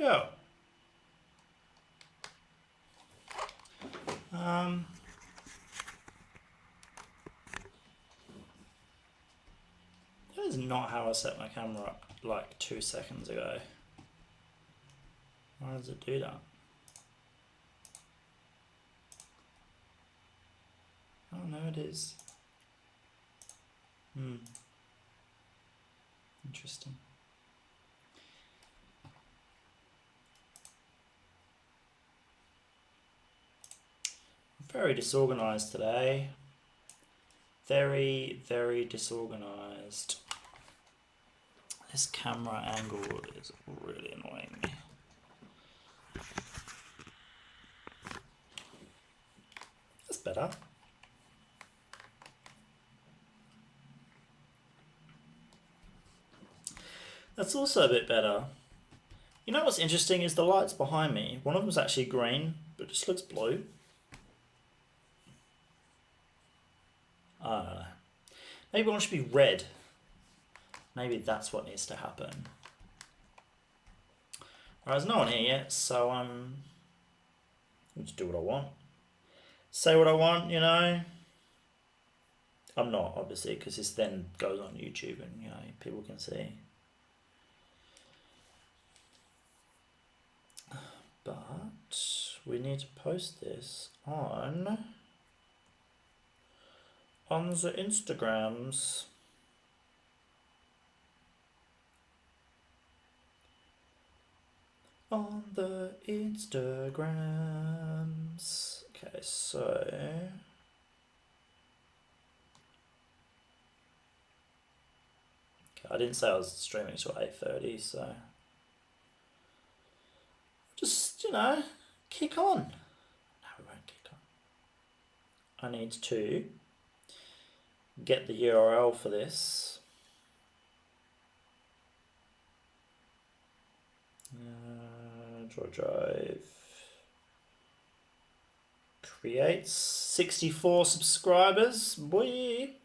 Yeah. That is not how I set my camera up like 2 seconds ago. Why does it do that? Oh no, it is. Interesting. Very disorganized today. Very, very disorganized. This camera angle is really annoying me. That's better. That's also a bit better. You know what's interesting is the lights behind me. One of them's actually green, but it just looks blue. I don't know. Maybe one should be red. Maybe that's what needs to happen. Alright, there's no one here yet, so I'll just do what I want. Say what I want, you know. I'm not, obviously, because this then goes on YouTube and, you know, people can see. But we need to post this on the Instagrams. On the Instagrams. Okay, so I didn't say I was streaming till 8:30, so just, you know, kick on. No, we won't kick on. I need to get the URL for this. Drive. Creates 64 subscribers. Boy.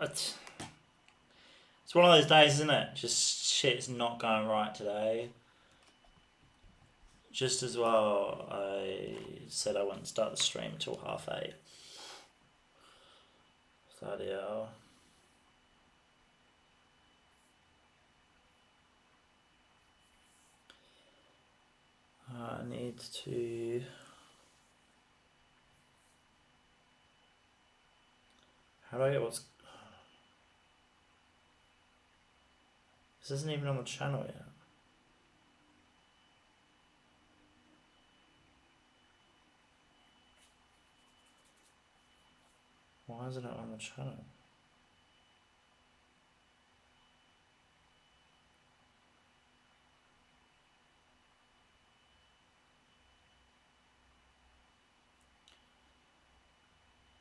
it's one of those days, isn't it? Just shit's not going right today. Just as well, I said I wouldn't start the stream until 8:30. Bloody hell. I need to... How do I get what's... This isn't even on the channel yet. Why isn't it on the channel?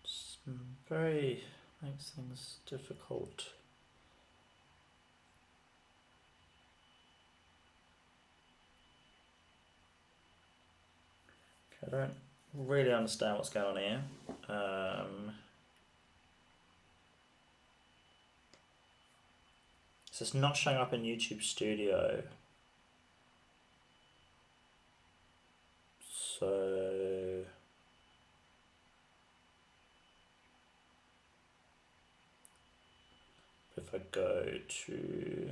It's very... makes things difficult. Okay, I don't really understand what's going on here. So it's not showing up in YouTube Studio. So if I go to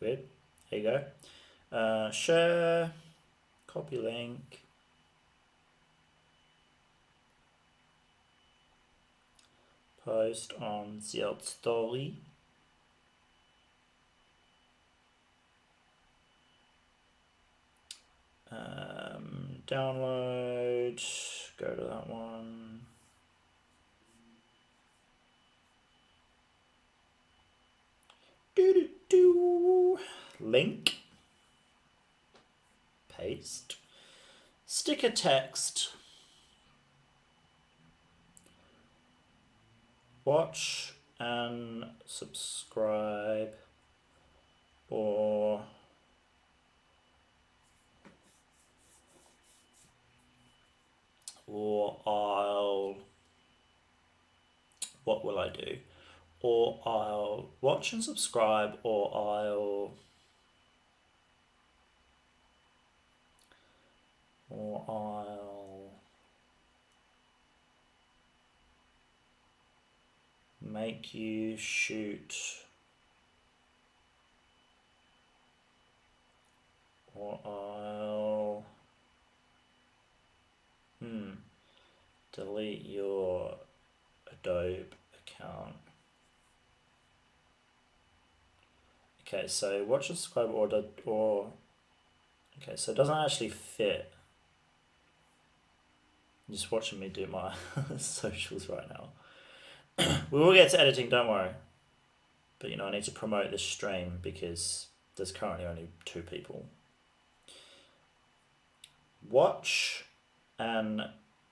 weird, there you go. Share, copy link. Post on the story. Download, go to that one. Link, paste, sticker text, watch and subscribe, or I'll, what will I do? Or I'll watch and subscribe, or I'll make you shoot, or I'll delete your Adobe account. Okay, so watch and subscribe or okay, so it doesn't actually fit. You're just watching me do my socials right now. We will get to editing, don't worry. But you know, I need to promote this stream because there's currently only 2 people. Watch and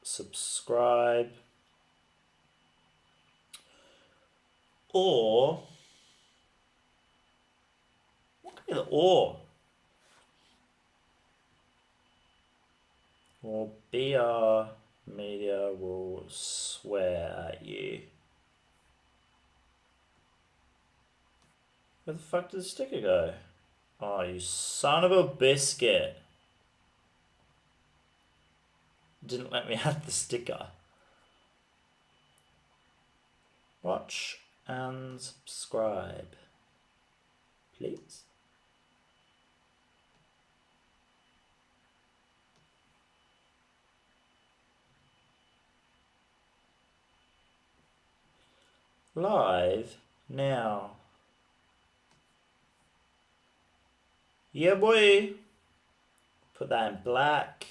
subscribe, or what could be the or BR Media will swear at you. Where the fuck did the sticker go? Oh, you son of a biscuit. Didn't let me have the sticker. Watch and subscribe, please. Live now. Yeah, boy. Put that in black.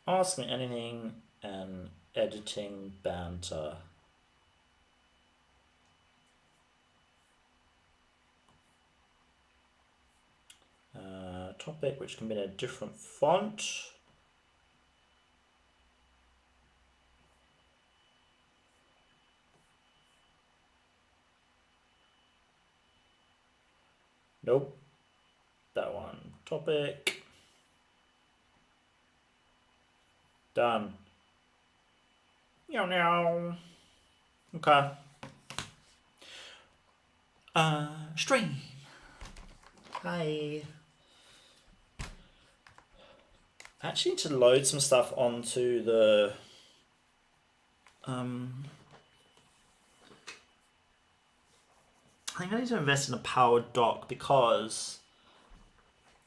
Ask me anything and editing banter. Topic which can be in a different font. Nope. That one. Topic. Done. Meow meow. Okay. Stream. Hi. I actually need to load some stuff onto the I think I need to invest in a powered dock because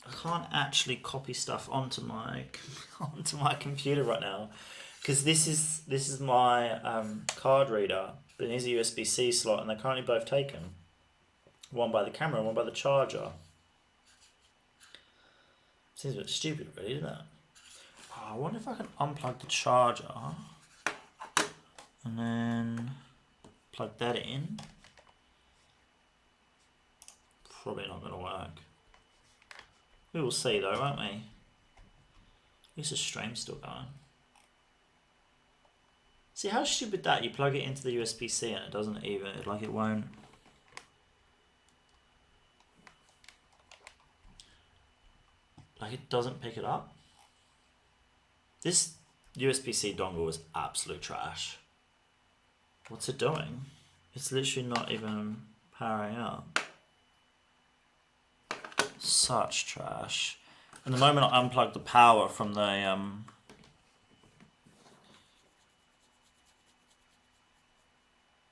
I can't actually copy stuff onto my onto my computer right now because this is my card reader, but it needs a USB-C slot, and they're currently both taken. One by the camera, and one by the charger. Seems a bit stupid, really, doesn't it? Oh, I wonder if I can unplug the charger and then plug that in. Probably not going to work. We will see though, won't we? At least the stream's still going. See how stupid that? You plug it into the USB-C and it doesn't even, like it won't. Like it doesn't pick it up. This USB-C dongle is absolute trash. What's it doing? It's literally not even powering up. Such trash. And the moment I unplug the power from the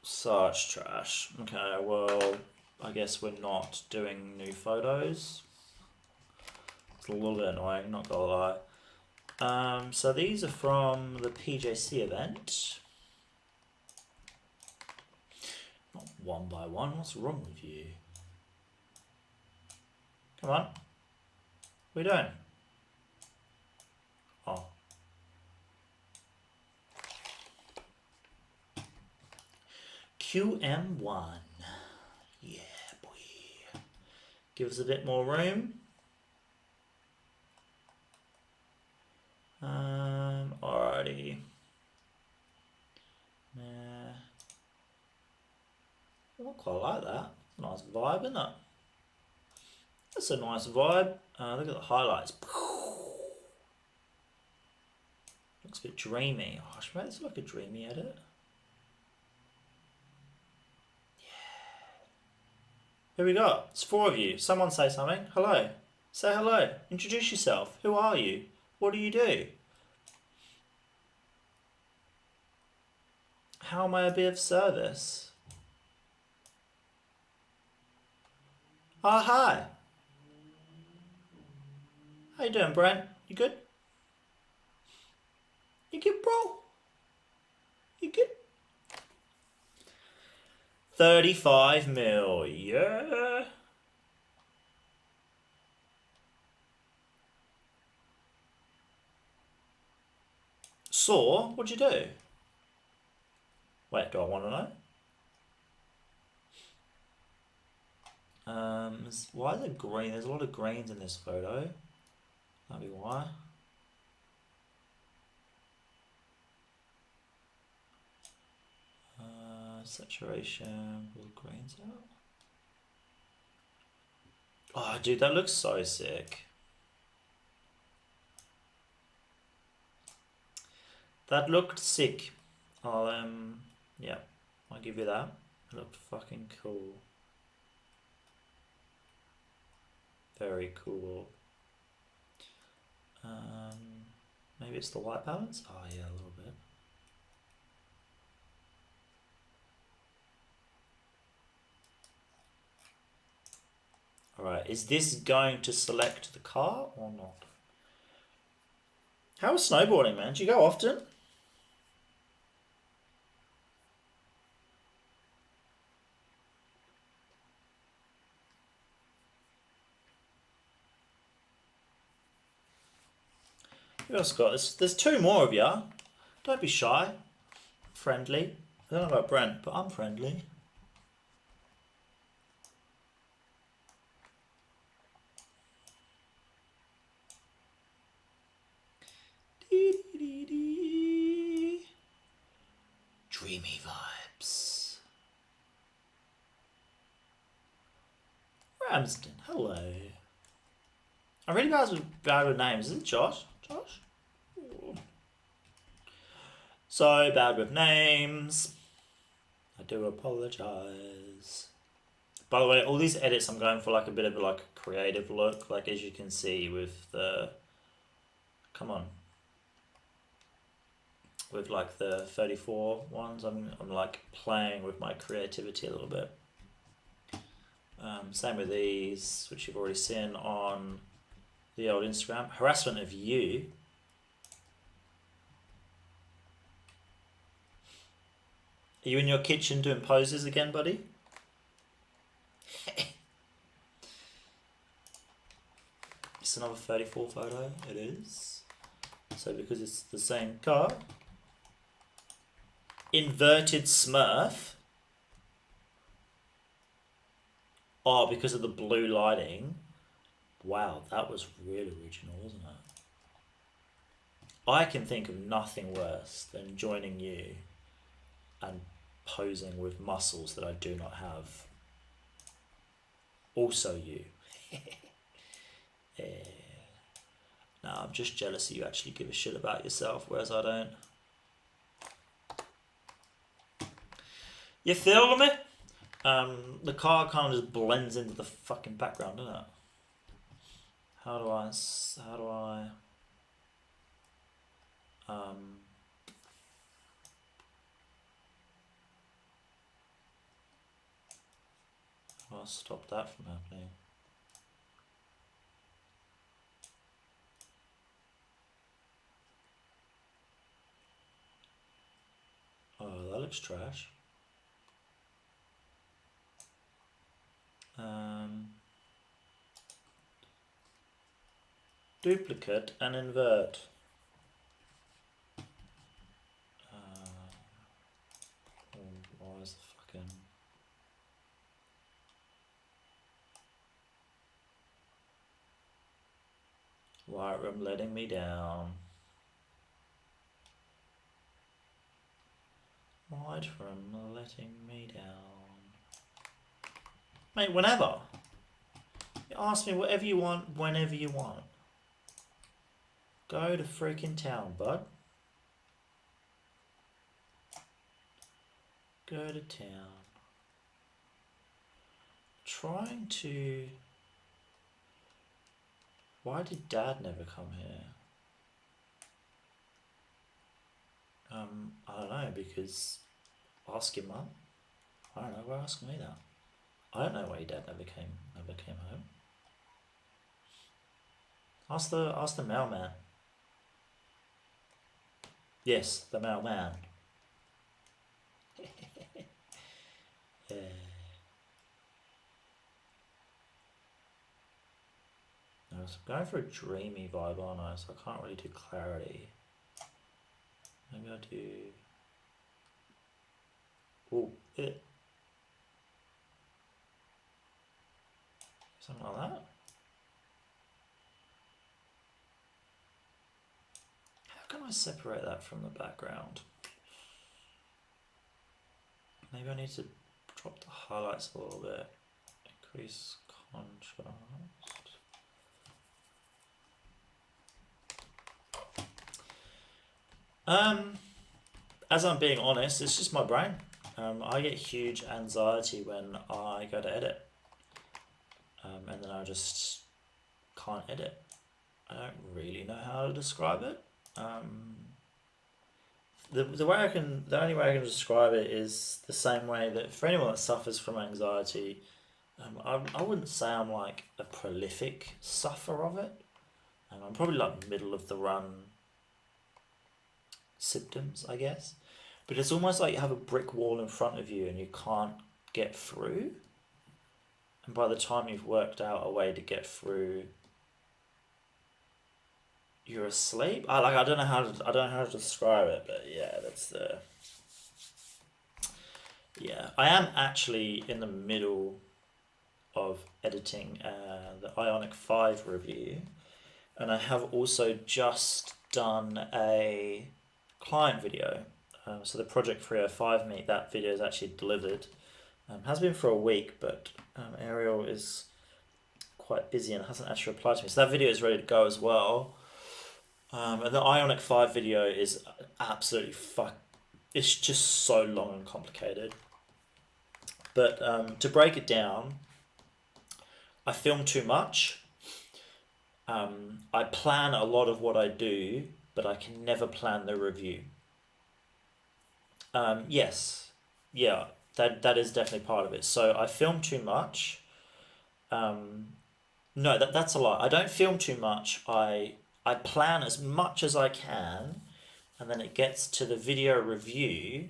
such trash. Okay, well, I guess we're not doing new photos. It's a little bit annoying, not gonna lie. So these are from the PJC event. Not one by one, what's wrong with you? Come on. What are you doing? Oh. QM1. Yeah, boy. Give us a bit more room. Alrighty. Nah. I quite like that. Nice vibe, isn't it? That's a nice vibe. Look at the highlights. Looks a bit dreamy. Oh, I should make this like a dreamy edit. Yeah. Here we go. It's 4 of you. Someone say something. Hello. Say hello. Introduce yourself. Who are you? What do you do? How may I be of service? Oh, hi. How you doing, Brent? You good? You good, bro? You good? 35 mil, yeah. Saw? What'd you do? Wait, do I want to know? Why is it green? There's a lot of greens in this photo. That'd be why. Saturation, pull the greens out. Oh, dude, that looks so sick. That looked sick. I'll, yeah, I'll give you that. It looked fucking cool. Very cool. Maybe it's the white balance? Oh yeah, a little bit. Alright, is this going to select the car or not? How is snowboarding, man? Do you go often? Who else got this? There's 2 more of ya. Don't be shy. Friendly. I don't know about Brent, but I'm friendly. Dreamy vibes. Ramsden, Hello. I'm really bad with names. Is it Josh? Josh? Ooh. So bad with names. I do apologise. By the way, all these edits I'm going for like a bit of like a creative look, like as you can see with the, come on, with like the 34 ones, I'm like playing with my creativity a little bit. Same with these, which you've already seen on the old Instagram. Harassment of you. Are you in your kitchen doing poses again, buddy? It's another 34 photo. It is. So because it's the same car. Inverted Smurf. Oh, because of the blue lighting. Wow, that was really original, wasn't it? I can think of nothing worse than joining you and posing with muscles that I do not have. Also you. Yeah. No, I'm just jealous that you actually give a shit about yourself, whereas I don't. You feel me? The car kind of just blends into the fucking background, doesn't it? How do I I'll stop that from happening. Oh, that looks trash. Duplicate and invert. Why is the fucking... Lightroom letting me down. Lightroom letting me down. Mate, whenever. You ask me whatever you want, whenever you want. Go to freaking town, bud. Go to town. Trying to... Why did Dad never come here? I don't know, because... Ask your mum. I don't know, why ask me that? I don't know why your dad never came home. Ask the mailman. Yes, the mailman. Yeah. No, so I'm going for a dreamy vibe, aren't I? So I can't really do clarity. Maybe I'll do... Ooh, it. Something like that. How can I separate that from the background? Maybe I need to drop the highlights a little bit. Increase contrast. As I'm being honest, it's just my brain. I get huge anxiety when I go to edit. And then I just can't edit. I don't really know how to describe it. The only way I can describe it is the same way that for anyone that suffers from anxiety, I wouldn't say I'm like a prolific sufferer of it. I'm probably like middle of the run symptoms, I guess. But it's almost like you have a brick wall in front of you and you can't get through. And by the time you've worked out a way to get through, you're asleep. I don't know how to describe it, but yeah, that's the... Yeah, I am actually in the middle of editing the Ioniq 5 review, and I have also just done a client video. So the Project 305 meet, that video is actually delivered. Has been for a week, but Ariel is quite busy and hasn't actually replied to me. So that video is ready to go as well. And the Ionic 5 video is absolutely it's just so long and complicated. But to break it down, I film too much. I plan a lot of what I do, but I can never plan the review. Yes, yeah, that is definitely part of it. So I film too much. No, that's a lie. I don't film too much. I plan as much as I can, and then it gets to the video review,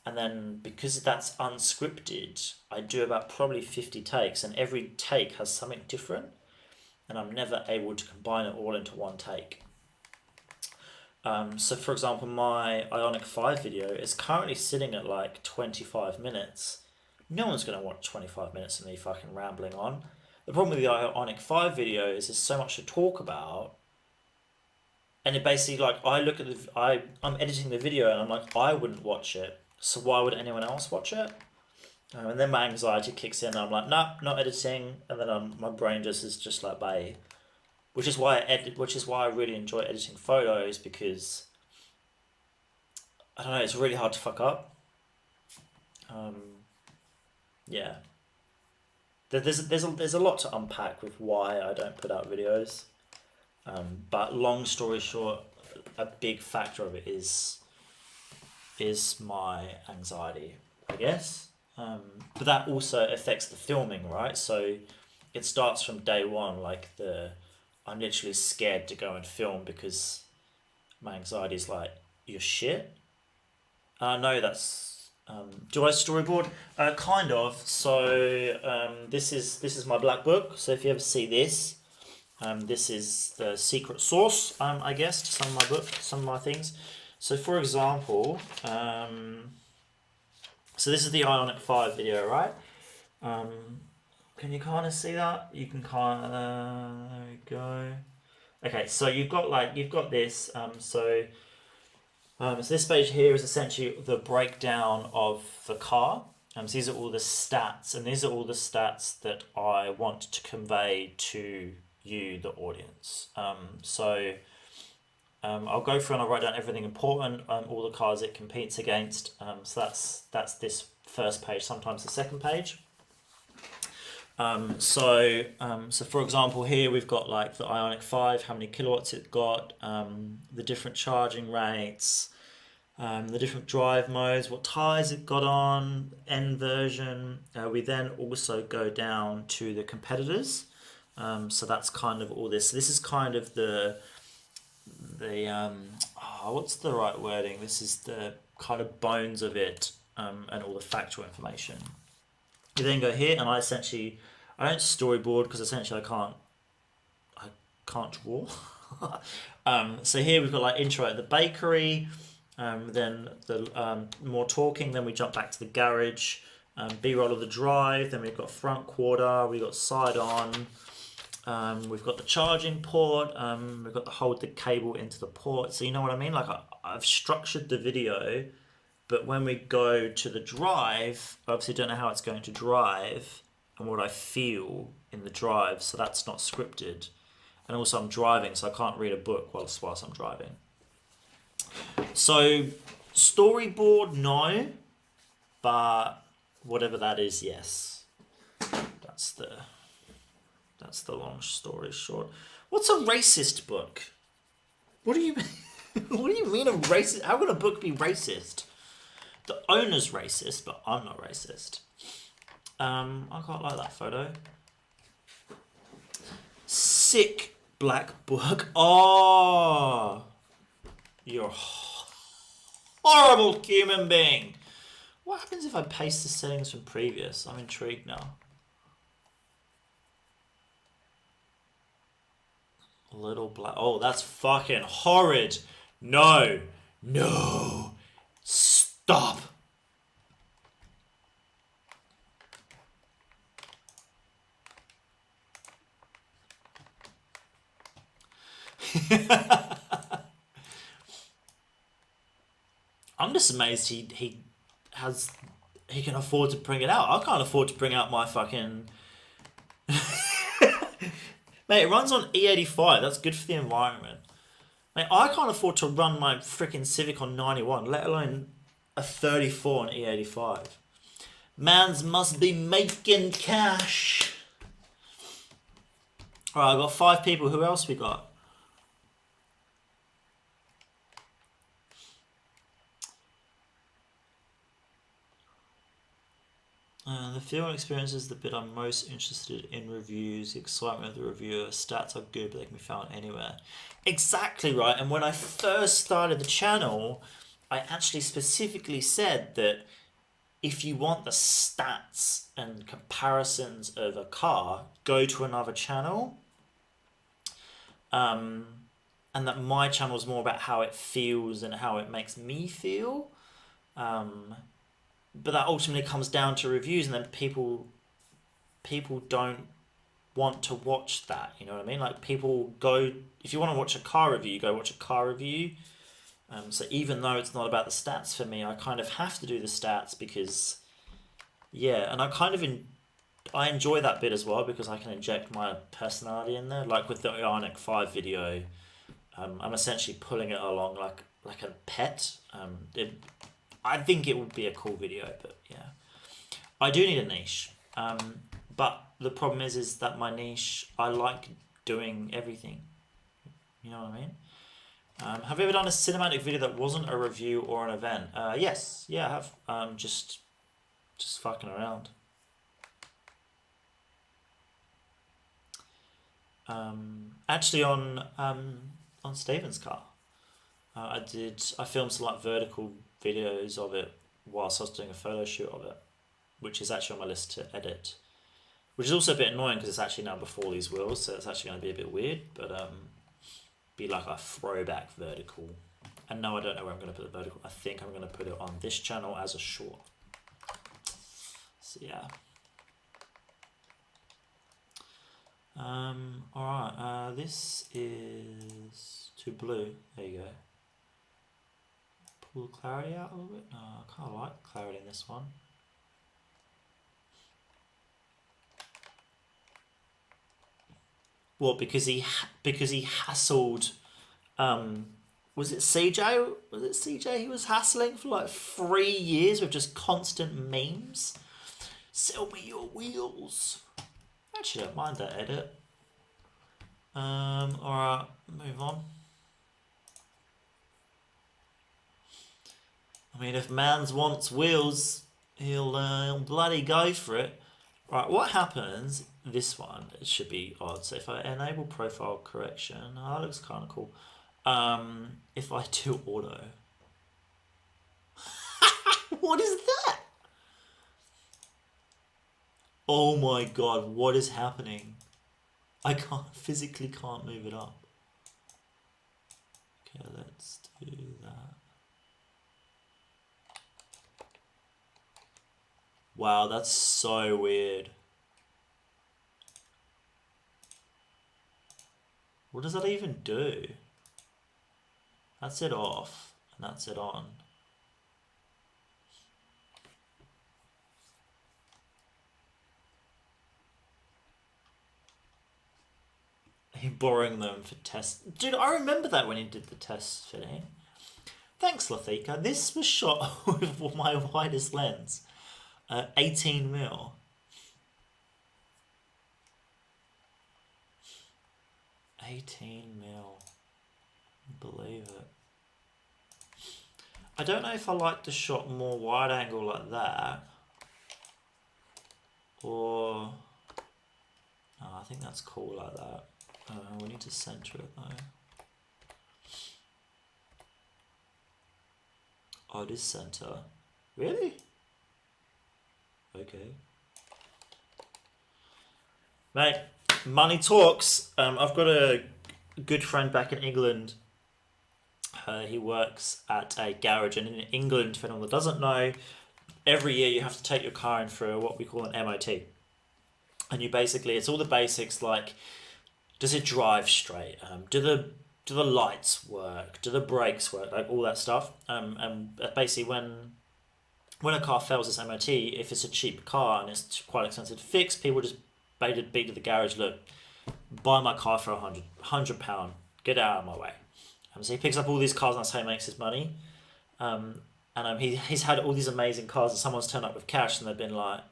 and then because that's unscripted, I do about probably 50 takes, and every take has something different, and I'm never able to combine it all into one take. So for example, my Ionic 5 video is currently sitting at like 25 minutes. No one's going to watch 25 minutes of me fucking rambling on. The problem with the Ionic 5 video is there's so much to talk about. And it basically, like, I look at I'm editing the video and I'm like, I wouldn't watch it. So why would anyone else watch it? And then my anxiety kicks in and I'm like, no, not editing. And then my brain just is just like, bae. Which is why I really enjoy editing photos, because I don't know, it's really hard to fuck up. Yeah. There's a lot to unpack with why I don't put out videos. But long story short, a big factor of it is my anxiety, I guess. But that also affects the filming, right? So it starts from day one, like I'm literally scared to go and film because my anxiety is like, you're shit. No, that's. Do I storyboard? Kind of. So this is my black book. So if you ever see this, this is the secret source, I guess, to some of my things. So for example, so this is the Ionic 5 video, right? Can you kind of see that? You can kind of, there we go. Okay, so you've got this, so this page here is essentially the breakdown of the car. So these are all the stats, and these are all the stats that I want to convey to you, the audience. I'll go through and I'll write down everything important, all the cars it competes against. So that's this first page, sometimes the second page. So for example, here we've got like the Ionic 5, how many kilowatts it got, the different charging rates, the different drive modes, what tyres it got on, N version. We then also go down to the competitors. So that's kind of all this. This is kind of the what's the right wording? This is the kind of bones of it, and all the factual information. You then go here, and I don't storyboard because essentially I can't draw. So here we've got like intro at the bakery, then the more talking, then we jump back to the garage, B-roll of the drive, then we've got front quarter, we've got side on, we've got the charging port, we've got the hold the cable into the port. So you know what I mean? Like I've structured the video, but when we go to the drive, I obviously don't know how it's going to drive and what I feel in the drive, so that's not scripted. And also I'm driving, so I can't read a book whilst I'm driving. So storyboard, no, but whatever that is, yes. That's the long story short. What's a racist book? What do you mean? What do you mean a racist? How can a book be racist? The owner's racist, but I'm not racist. I quite like that photo. Sick black book. Oh, you're a horrible human being. What happens if I paste the settings from previous? I'm intrigued now. Little black. Oh, that's fucking horrid. No. Stop. I'm just amazed he can afford to bring it out. I can't afford to bring out my fucking Mate, it runs on E85. That's good for the environment. Mate, I can't afford to run my freaking Civic on 91, let alone a 34 on E85. Mans must be making cash. Alright, I've got 5 people. Who else we got? The field experience is the bit I'm most interested in. Reviews, the excitement of the reviewer, stats are good, but they can be found anywhere. Exactly right. And when I first started the channel, I actually specifically said that if you want the stats and comparisons of a car, go to another channel. And that my channel is more about how it feels and how it makes me feel. But that ultimately comes down to reviews, and then people don't want to watch that. You know what I mean? Like, people go, if you want to watch a car review, you go watch a car review. So even though it's not about the stats for me, I kind of have to do the stats because, yeah, and I enjoy that bit as well because I can inject my personality in there. Like with the Ioniq 5 video, I'm essentially pulling it along like a pet. I think it would be a cool video, but yeah, I do need a niche. But the problem is that my niche, I like doing everything. You know what I mean? Have you ever done a cinematic video that wasn't a review or an event? Yes, yeah, I have. Just fucking around. Actually, on Steven's car, I filmed some like vertical videos of it whilst I was doing a photo shoot of it, which is actually on my list to edit. Which is also a bit annoying because it's actually now before these wheels, so it's actually going to be a bit weird, but be like a throwback vertical. And no, I don't know where I'm going to put the vertical. I think I'm going to put it on this channel as a short. So yeah. Alright, this is too blue. There you go. Pull the clarity out a little bit. No, I kind of like clarity in this one. What? Because he hassled. Was it CJ? Was it CJ? He was hassling for like 3 years with just constant memes. Sell me your wheels. Actually, I don't mind that edit. Alright, move on. I mean, if Mans wants wheels, he'll bloody go for it. Right, what happens? This one, it should be odd. So if I enable profile correction, that looks kind of cool. If I do auto, what is that? Oh my god, what is happening? I physically can't move it up. Okay, let's do that. Wow, that's so weird. What does that even do? That's it off, and that's it on. He borrowing them for tests. Dude, I remember that when he did the test fitting. Thanks, Lathika. This was shot with my widest lens. 18mm. 18mm. Believe it. I don't know if I like the shot more wide angle like that, or no, I think that's cool like that. We need to center it though. Oh, it is center. Really? Okay. Mate, money talks. I've got a good friend back in England. He works at a garage, and in England, for anyone that doesn't know, every year you have to take your car in for what we call an MOT. And you basically, it's all the basics like, does it drive straight? Do the lights work? Do the brakes work? Like all that stuff. And basically when a car fails its MOT, if it's a cheap car and it's quite expensive to fix, people just beat to the garage, look, buy my car for £100. Get out of my way. So he picks up all these cars, and that's how he makes his money. He's had all these amazing cars, and someone's turned up with cash, and they've been like,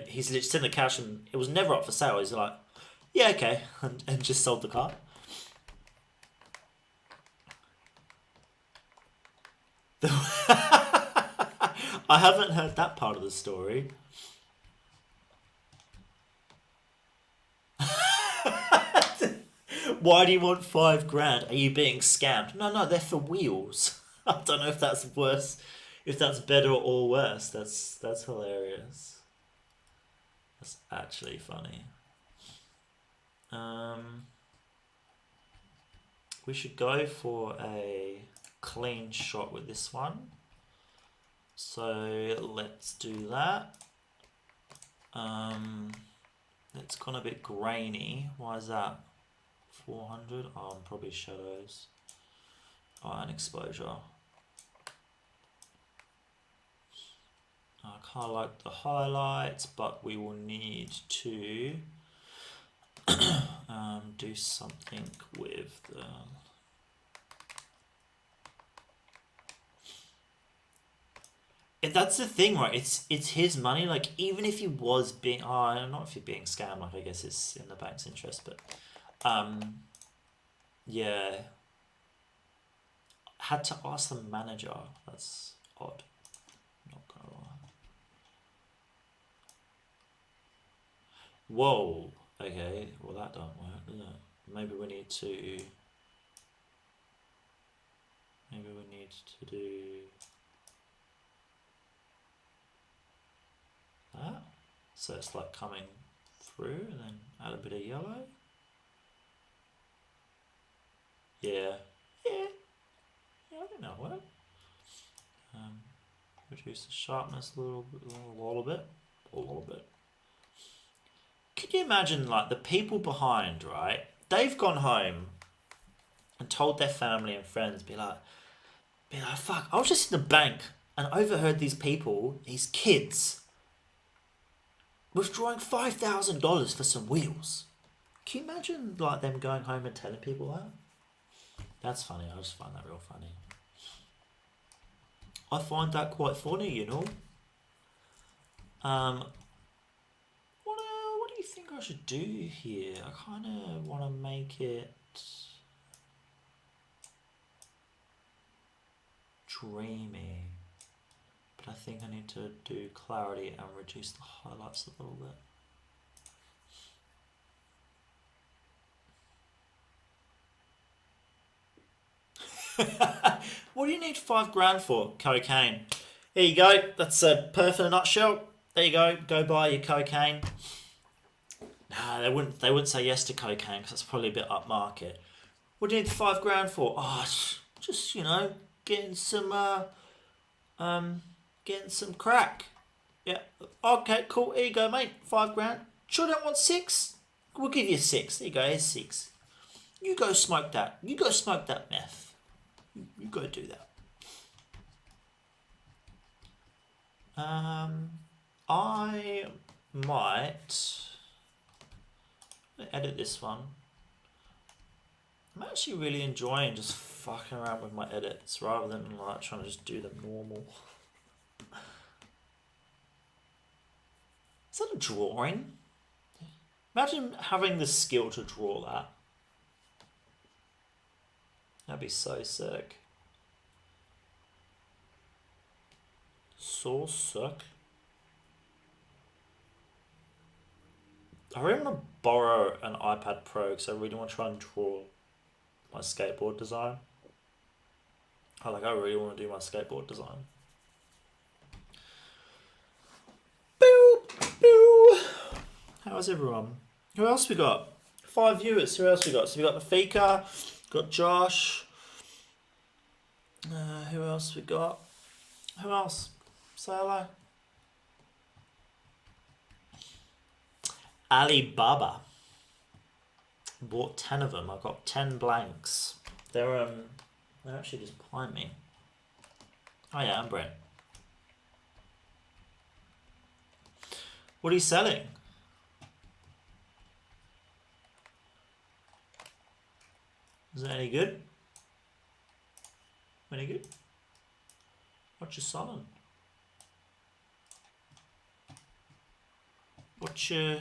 he's literally sent the cash, and it was never up for sale. He's like, yeah, okay, and just sold the car. I haven't heard that part of the story. Why do you want £5,000? Are you being scammed? No, they're for wheels. I don't know if that's worse, if that's better or worse. That's hilarious. That's actually funny. We should go for a clean shot with this one. So let's do that. It's gone a bit grainy. Why is that? 400. Oh, probably shadows. Oh, and exposure. I kind of like the highlights, but we will need to do something with the... And that's the thing, right? It's his money. Like, even if he was being... Oh, not if you're being scammed. Like, I guess it's in the bank's interest, but... yeah. Had to ask the manager. That's odd. Not gonna lie. Whoa. Okay. Well, that don't work, does it? Maybe we need to... Maybe we need to do... that. So it's like coming through, and then add a bit of yellow. Yeah, I think that'll work. Reduce the sharpness a little bit. Could you imagine, like, the people behind, right? They've gone home and told their family and friends, be like, fuck, I was just in the bank and overheard these people, these kids, withdrawing $5,000 for some wheels. Can you imagine, like, them going home and telling people that? That's funny. I just find that real funny. I find that quite funny, you know. What do you think I should do here? I kind of want to make it dreamy, but I think I need to do clarity and reduce the highlights a little bit. What do you need $5,000 for? Cocaine. Here you go. That's a perf in a nutshell. There you go. Go buy your cocaine. Nah, they wouldn't say yes to cocaine because that's probably a bit upmarket. What do you need $5,000 for? Oh, just getting some crack. Yeah. Okay, cool. Here you go, mate. $5,000. Sure, don't want 6? We'll give you 6. There you go. Here's 6. You go smoke that. You go smoke that meth. You go do that. I might edit this one. I'm actually really enjoying just fucking around with my edits rather than like trying to just do them normal. Is that a drawing? Imagine having the skill to draw that. That'd be so sick. So sick. I really want to borrow an iPad Pro because I really want to try and draw my skateboard design. I really want to do my skateboard design. Boo! Boo! How's everyone? Who else we got? 5 viewers. Who else we got? So we got the Fika. Got Josh. Who else we got? Who else? Say hello. Alibaba. Bought 10 of them. I got 10 blanks. They're actually just behind me. Oh yeah, I'm Brent. What are you selling? Is that any good? Any good? What's your silent? What's your...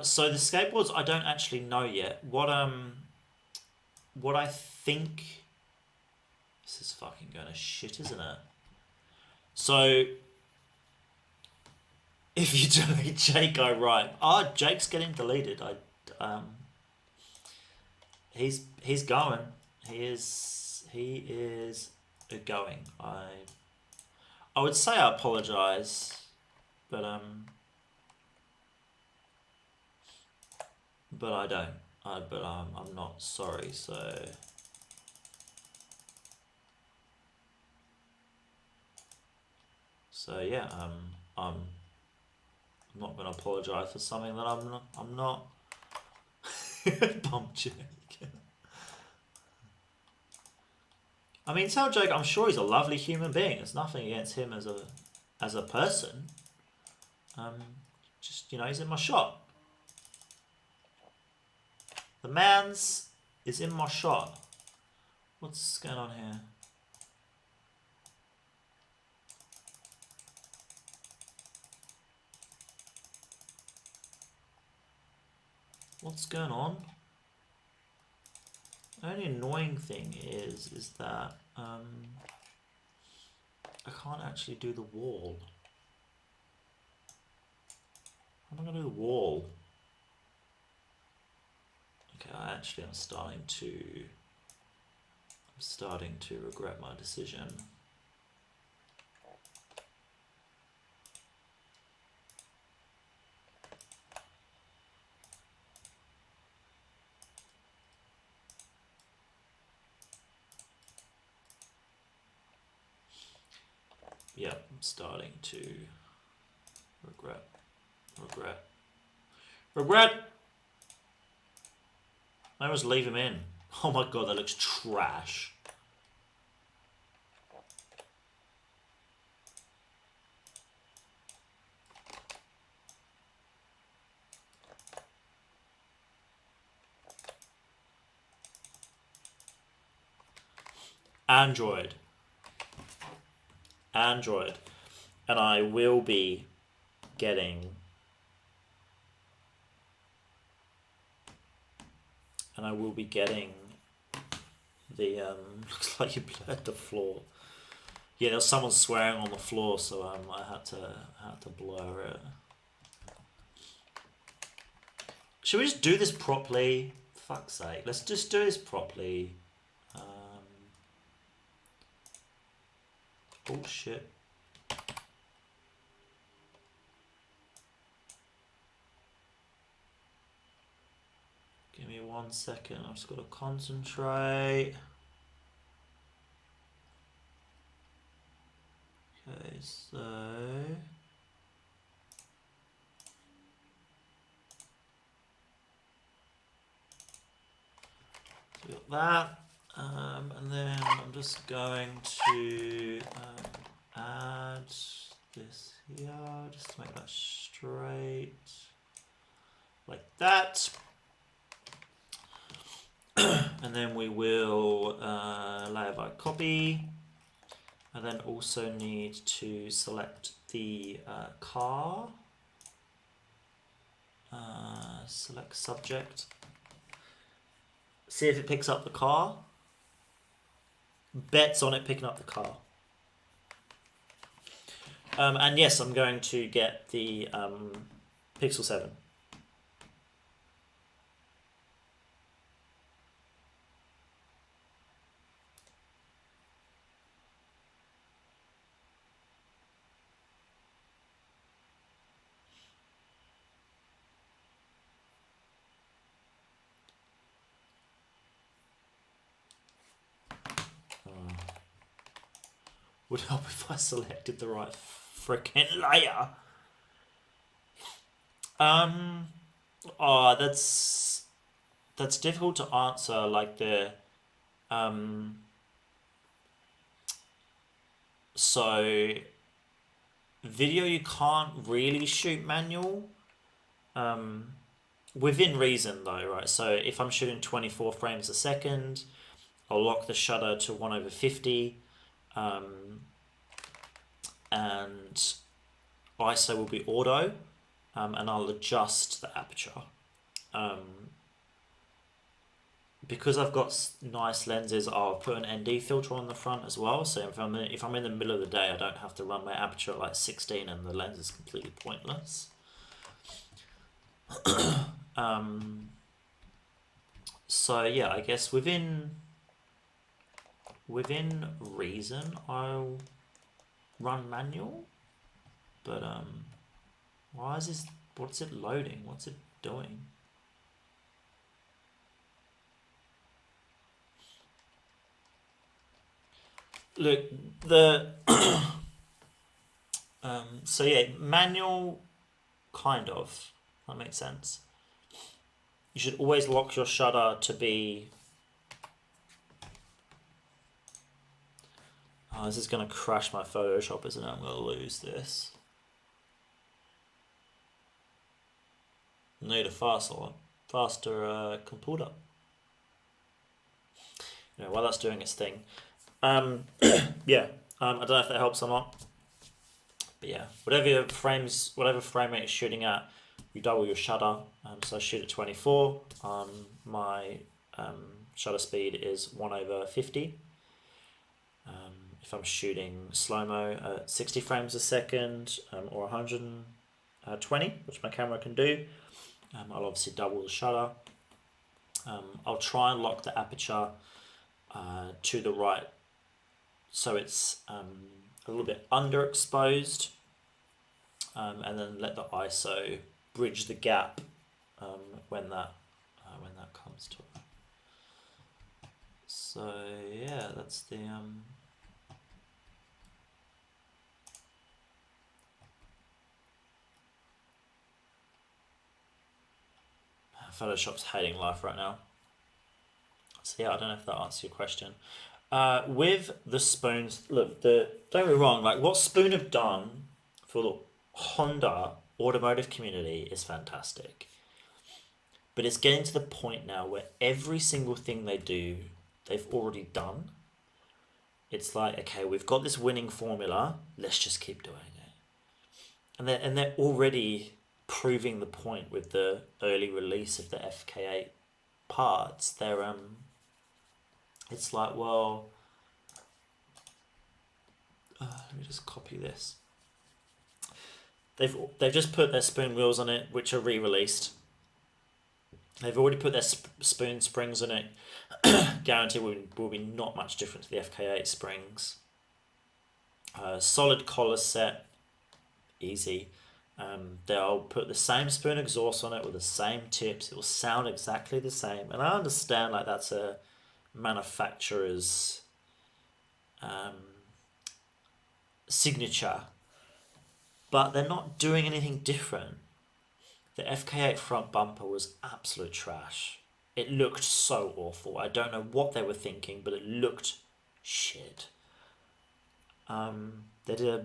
So the skateboards I don't actually know yet. What I think... This is fucking going to shit, isn't it? So if you delete Jake, I write. Oh, Jake's getting deleted. He's going. He is going. I would say I apologize, but I don't. I'm not sorry. So yeah, I'm not going to apologize for something that I'm not. Bump Jake. I mean, tell Jake I'm sure he's a lovely human being. There's nothing against him as a person. Just he's in my shot. The man's is in my shot. What's going on here? What's going on? The only annoying thing is that I can't actually do the wall. How am I going to do the wall? Okay, I'm starting to regret my decision. Yeah, I'm starting to regret. I always leave him in. Oh my god, that looks trash. Android. And I will be getting the looks like you blurred the floor. Yeah, there was someone swearing on the floor, so I had to blur it. Should we just do this properly? Fuck's sake, let's just do this properly. Bullshit. Give me 1 second, I've just got to concentrate. Okay, so we got that. And then I'm just going to add this here, just to make that straight, like that. And then we will layer by copy, and then also need to select the car, select subject, see if it picks up the car. Bets on it picking up the car. And yes, I'm going to get the Pixel 7. Would help if I selected the right freaking layer. Oh, that's difficult to answer. Like the so video you can't really shoot manual. within reason though, right? So if I'm shooting 24 frames a second, I'll lock the shutter to 1/50, and ISO will be auto, and I'll adjust the aperture. Because I've got nice lenses, I'll put an ND filter on the front as well. So if I'm in the middle of the day, I don't have to run my aperture at like 16, and the lens is completely pointless. So yeah, I guess within reason, I'll run manual. But why is this? What's it loading? What's it doing? Look, the so yeah, manual, kind of. That makes sense. You should always lock your shutter to be. Oh, this is gonna crash my Photoshop, isn't it? I'm gonna lose this. Need a faster computer. You know, while that's doing its thing. Yeah. I don't know if that helps or not. But yeah, whatever frame rate you're shooting at, you double your shutter. So I shoot at 24. My shutter speed is 1/50. If I'm shooting slow-mo at 60 frames a second, or 120, which my camera can do, I'll obviously double the shutter. I'll try and lock the aperture to the right, so it's a little bit underexposed, and then let the ISO bridge the gap when that comes to it. So yeah, that's the Photoshop's hating life right now. So yeah, I don't know if that answers your question. With the spoons, look, don't get me wrong, like what Spoon have done for the Honda automotive community is fantastic. But it's getting to the point now where every single thing they do, they've already done. It's like, okay, we've got this winning formula, let's just keep doing it. And they're already proving the point with the early release of the FK8 parts. It's like, well, let me just copy this. They've just put their spoon wheels on it, which are re-released. They've already put their spoon springs on it. Guarantee will be not much different to the FK8 springs. Solid collar set, easy. They'll put the same spoon exhaust on it with the same tips. It will sound exactly the same. And I understand like that's a manufacturer's signature, but they're not doing anything different. The FK8 front bumper was absolute trash. It looked so awful. I don't know what they were thinking, but it looked shit. They did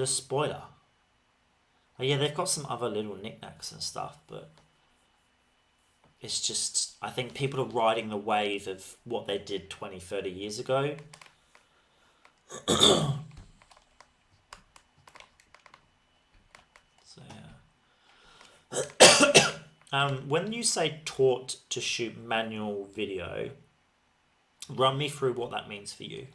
a spoiler. Oh, yeah, they've got some other little knickknacks and stuff, but it's just, I think people are riding the wave of what they did 20, 30 years ago. So yeah. When you say taught to shoot manual video, run me through what that means for you.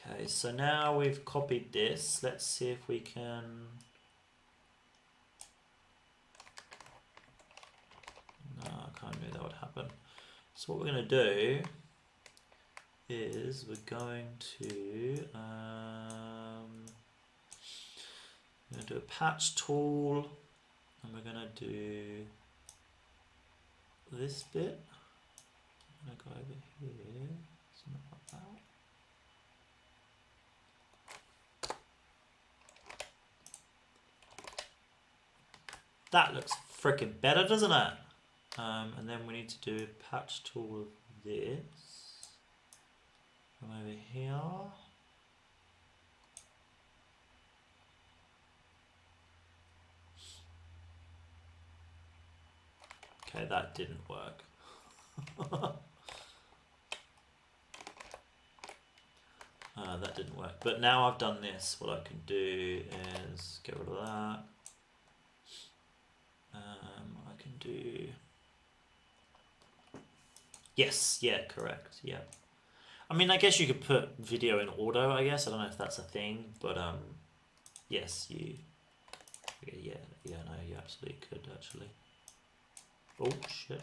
Okay, so now we've copied this. Let's see if we can... No, I kind of knew that would happen. So what we're going to do is we're going to do a patch tool, and we're going to do this bit. I'm going to go over here, something like that. That looks freaking better, doesn't it? And then we need to do a patch tool of this. Come over here. Okay, that didn't work. That didn't work. But now I've done this, what I can do is get rid of that. I can do... Yes, yeah, correct, yeah. I mean, I guess you could put video in auto, I guess. I don't know if that's a thing, but yes, you... Yeah, no, you absolutely could, actually. Oh, shit.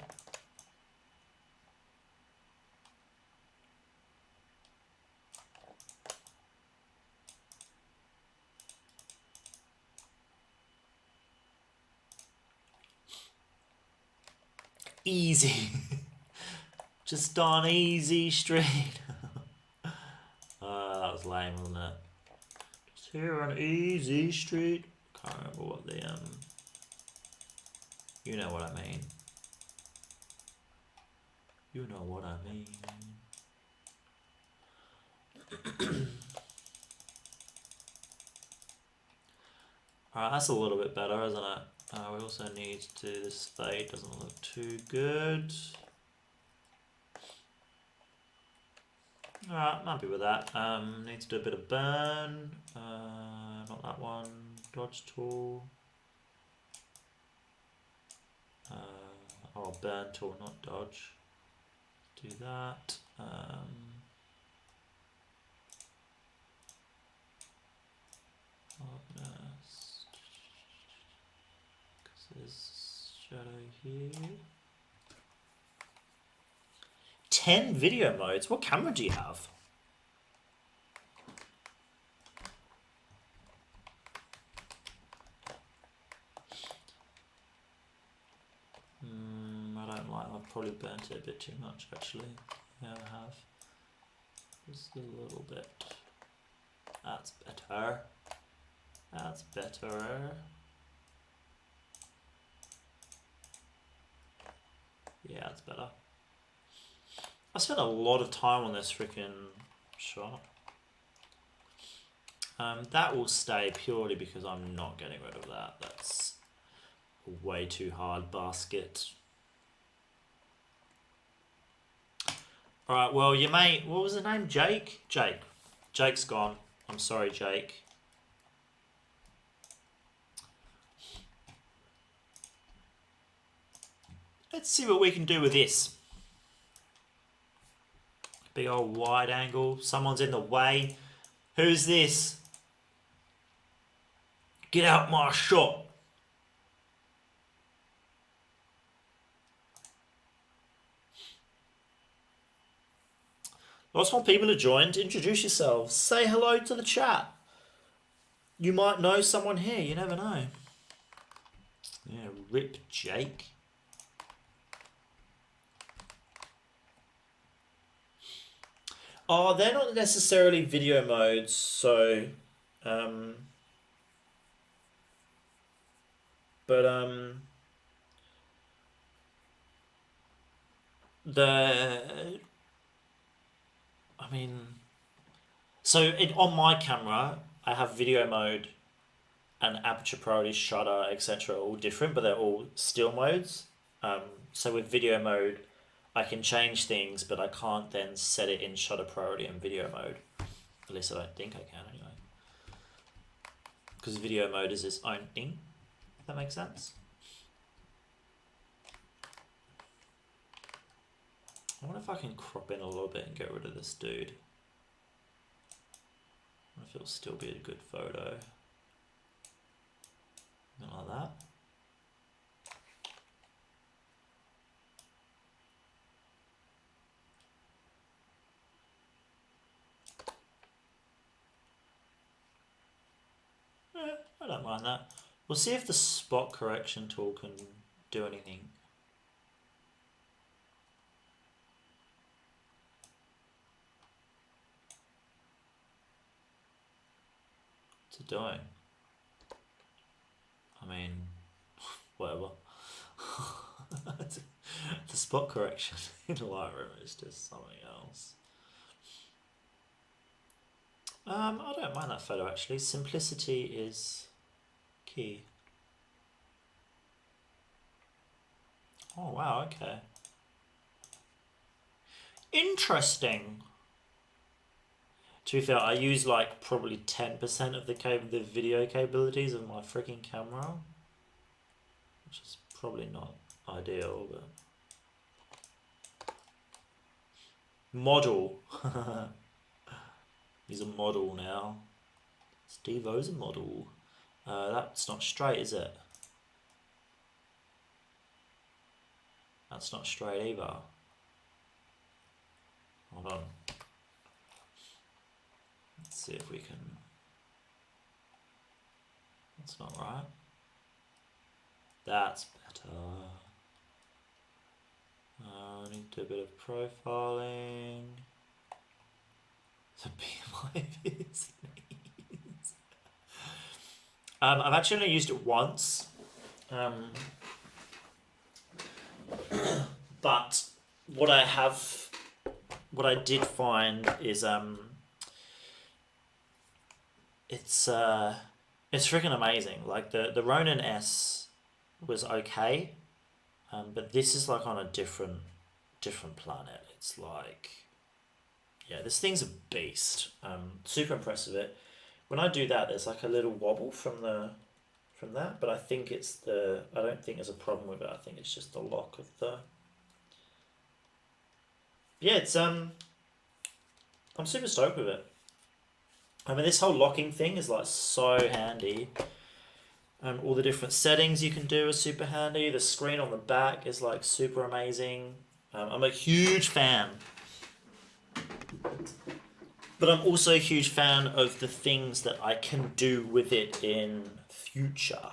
Easy. Just on easy street. That was lame, wasn't it? Just here on easy street. Can't remember what the you know what I mean. You know what I mean. Alright, that's a little bit better, isn't it? We also need to do this fade, doesn't look too good. Alright, I'm happy with that. Need to do a bit of burn. Not that one. Dodge tool. Burn tool, not dodge. Do that. Hardness. Because there's shadow here. 10 video modes. What camera do you have? I don't like. I've probably burnt it a bit too much, actually. Yeah, I have. Just a little bit. That's better. That's better. Yeah, that's better. I spent a lot of time on this freaking shot. That will stay purely because I'm not getting rid of that. That's a way too hard basket. Alright, well, your mate, what was his name? Jake? Jake. Jake's gone. I'm sorry, Jake. Let's see what we can do with this. Big old wide angle. Someone's in the way. Who's this? Get out my shot. Lots more people have joined. Introduce yourselves. Say hello to the chat. You might know someone here. You never know. Yeah, rip Jake. Oh, they're not necessarily video modes, so... I mean... So, on my camera, I have video mode and aperture priority, shutter, etc. all different, but they're all still modes. So with video mode, I can change things, but I can't then set it in shutter priority and video mode. At least I don't think I can, anyway. Because video mode is its own thing. If that makes sense. I wonder if I can crop in a little bit and get rid of this dude. I wonder if it'll still be a good photo. Something like that. Yeah, I don't mind that. We'll see if the spot correction tool can do anything. What's it doing? I mean, whatever. The spot correction in Lightroom is just something else. I don't mind that photo actually. Simplicity is key. Oh wow, okay. Interesting. To be fair, I use like probably 10% of the video capabilities of my freaking camera, which is probably not ideal, but model. He's a model now. Steve O's a model. That's not straight, is it? That's not straight either. Hold on. Let's see if we can. That's not right. That's better. I need to do a bit of profiling. So BMI is. I've actually only used it once. But what I did find is it's freaking amazing. Like the Ronin S was okay, but this is like on a different planet. It's like, yeah, this thing's a beast. Super impressed with it. When I do that, there's like a little wobble from that, but I think I don't think there's a problem with it. I think it's just the lock of the. Yeah, it's I'm super stoked with it. I mean, this whole locking thing is like so handy. All the different settings you can do are super handy. The screen on the back is like super amazing. I'm a huge fan. But I'm also a huge fan of the things that I can do with it in future.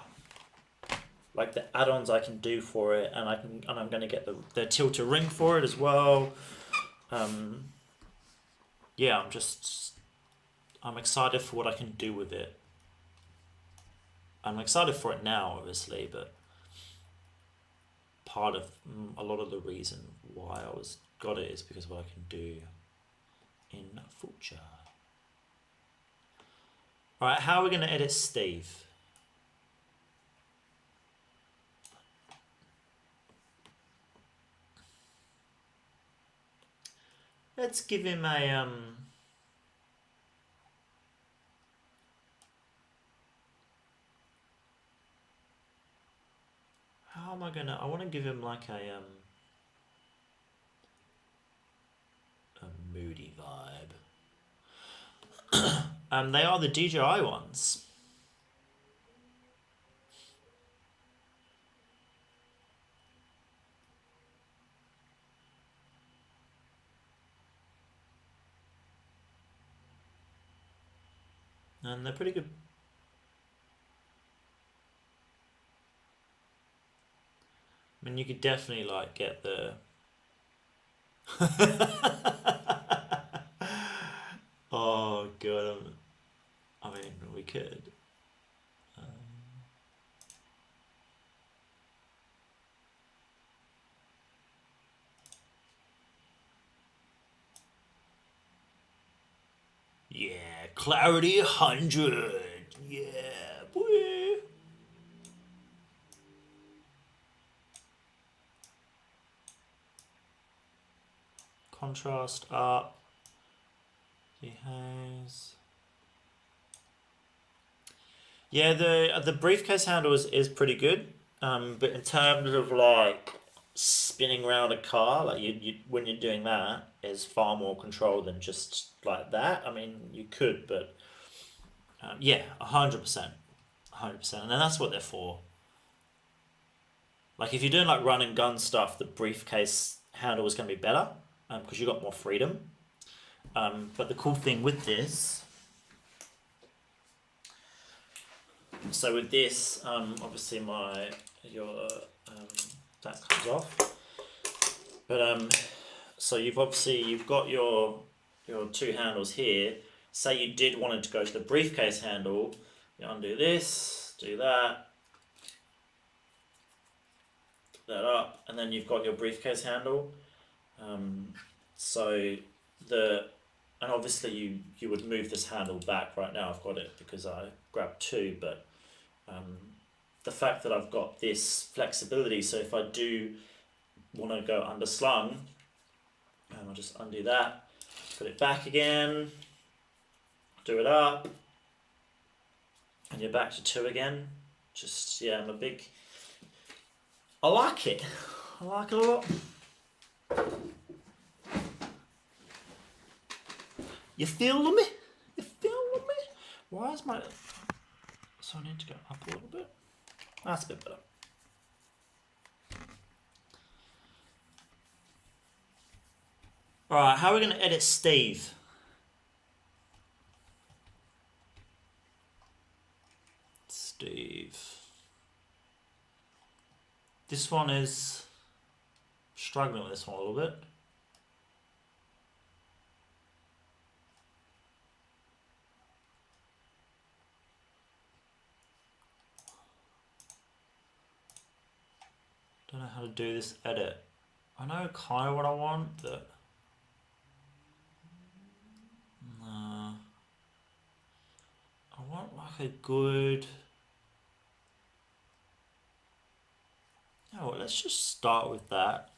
Like the add-ons I can do for it, and I'm going to get the tilter ring for it as well. Yeah, I'm excited for what I can do with it. I'm excited for it now, obviously, but part of a lot of the reason why I got it is because of what I can do in future. All right, how are we going to edit Steve? Let's give him a how am I gonna? I want to give him like a moody vibe. They are the DJI ones. And they're pretty good. I mean, you could definitely like get the. Oh god, I mean, we could. Yeah, clarity 100. Yeah, boy. Contrast up. Haze. Yeah, the briefcase handle is pretty good. But in terms of like spinning around a car, like you when you're doing that, is far more control than just like that. I mean, you could, but yeah, 100%, 100%, and then that's what they're for. Like if you're doing like run and gun stuff, the briefcase handle is going to be better because you got more freedom. But the cool thing with this, so with this, obviously that comes off. But so you've got your two handles here. Say you did want it to go to the briefcase handle, you undo this, do that up, and then you've got your briefcase handle. So and obviously you would move this handle back. Right now I've got it because I grabbed two, but the fact that I've got this flexibility, so if I do want to go underslung, and I'll just undo that, put it back again, do it up, and you're back to 2 again. Just, yeah, I like it. I like it a lot. You feeling me? You feeling me? Why is my... So I need to go up a little bit. That's a bit better. Alright, how are we going to edit Steve? Steve. This one is... struggling with this one a little bit. Don't know how to do this edit. I know kind of what I want, but... I want like a good... Oh, well, let's just start with that.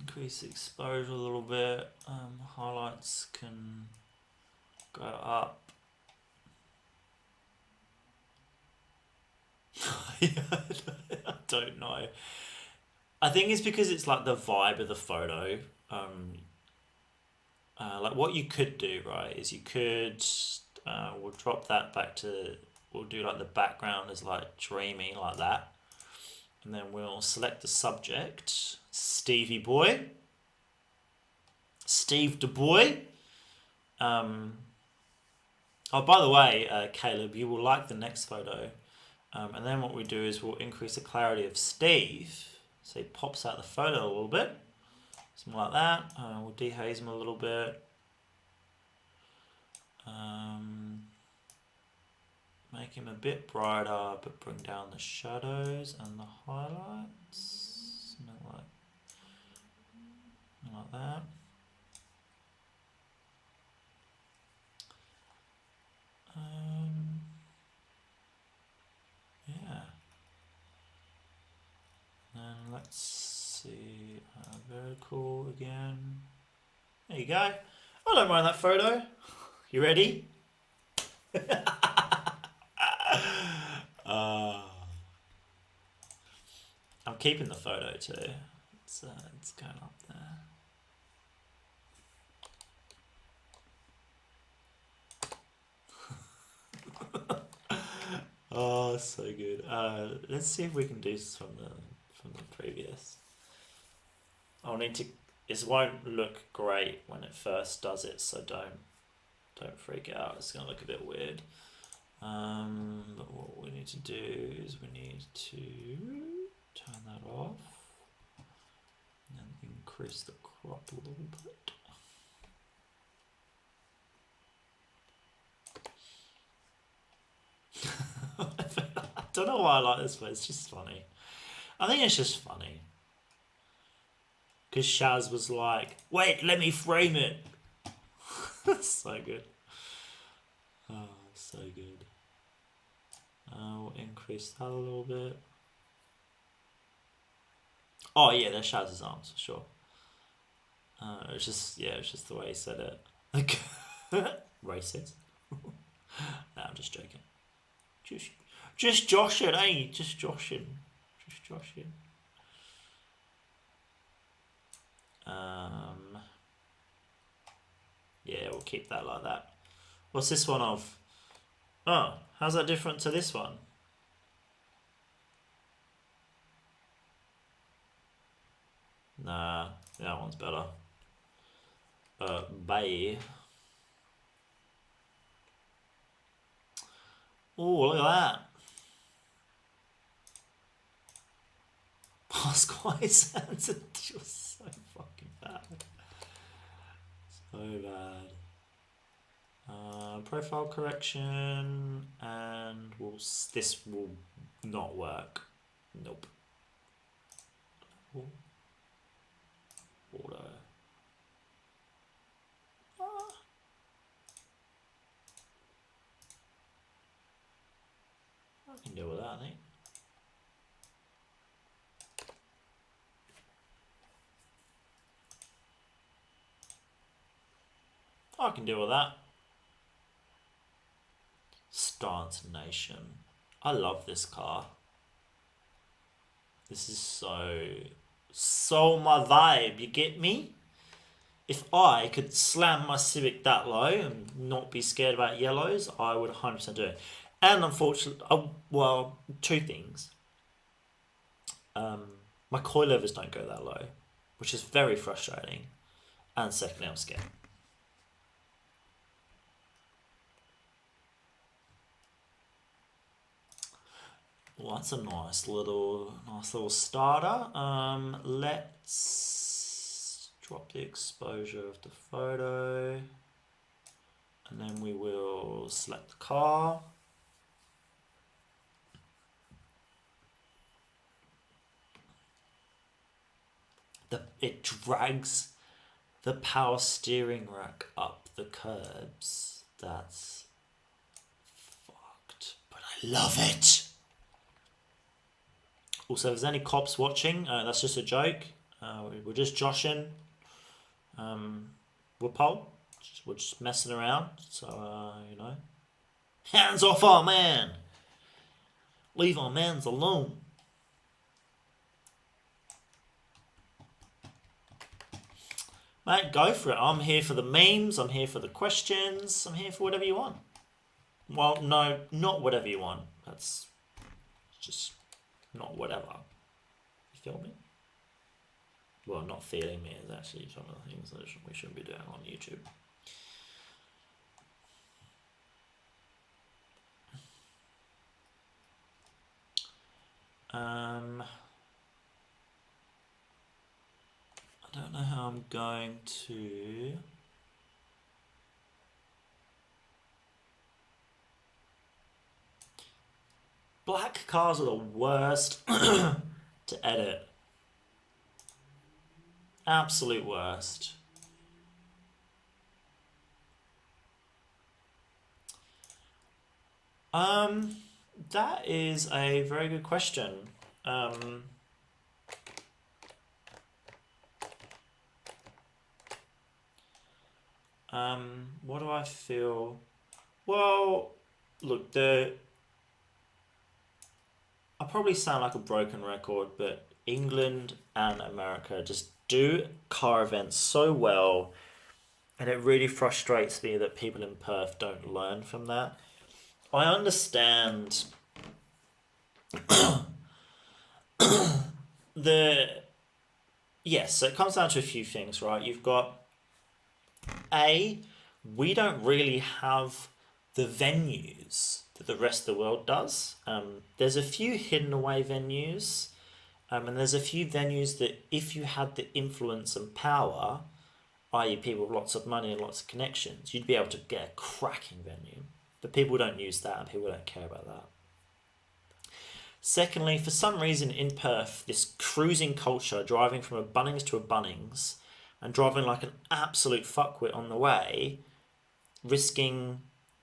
Increase the exposure a little bit. Highlights can go up. I don't know. I think it's because it's like the vibe of the photo. Like what you could do, right, is you could, we'll drop that back to, we'll do like the background is like dreamy like that. And then we'll select the subject, Stevie boy, Steve the boy. Oh, by the way, Caleb, you will like the next photo. And then what we do is we'll increase the clarity of Steve, so he pops out the photo a little bit, something like that. We'll dehaze him a little bit. Make him a bit brighter, but bring down the shadows and the highlights, something like that. Yeah. And let's see, vertical again. There you go. I don't mind that photo. You ready? I'm keeping the photo too. It's going up there. Oh, so good. Let's see if we can do this from the previous. I'll need to. This won't look great when it first does it, so don't freak out. It's gonna look a bit weird. But what we need to do is we need to turn that off and increase the crop a little bit. I don't know why I like this, but it's just funny. I think it's just funny. Because Shaz was like, wait, let me frame it. So good. Oh, so good. We'll increase that a little bit. Oh yeah, there's Shaz's arms, sure. It's just the way he said it. Racist. Nah, I'm just joking. Just joshing, eh? Just joshing. Just joshing. Yeah, we'll keep that like that. What's this one of? Oh, how's that different to this one? Nah, that one's better. Bye. Oh, look at that. Pasquale Sanson was so fucking bad. So bad. Profile correction, and this will not work. Nope. Auto. I can deal with that, I think. I can deal with that. Stance Nation. I love this car. This is so my vibe, you get me? If I could slam my Civic that low and not be scared about yellows, I would 100% do it. And unfortunately, well, two things. My coilovers don't go that low, which is very frustrating. And secondly, I'm scared. Well, that's a nice little starter. Let's drop the exposure of the photo, and then we will select the car. It drags the power steering rack up the curbs. That's fucked, but I love it. Also, if there's any cops watching, that's just a joke. We're just joshing. We're just messing around. So, you know. Hands off our man! Leave our mans alone. Mate, go for it. I'm here for the memes. I'm here for the questions. I'm here for whatever you want. Well, no, not whatever you want. That's just not whatever. You feel me? Well, not feeling me is actually some of the things that we shouldn't be doing on YouTube. I don't know how I'm going to... Black cars are the worst to edit. Absolute worst. That is a very good question. What do I feel? Well, look, I probably sound like a broken record, but England and America just do car events so well, and it really frustrates me that people in Perth don't learn from that. I understand yes, so it comes down to a few things, right? You've got we don't really have the venues that the rest of the world does. There's a few hidden away venues, and there's a few venues that if you had the influence and power, i.e. people with lots of money and lots of connections, you'd be able to get a cracking venue. But people don't use that and people don't care about that. Secondly, for some reason in Perth, this cruising culture, driving from a Bunnings to a Bunnings and driving like an absolute fuckwit on the way, risking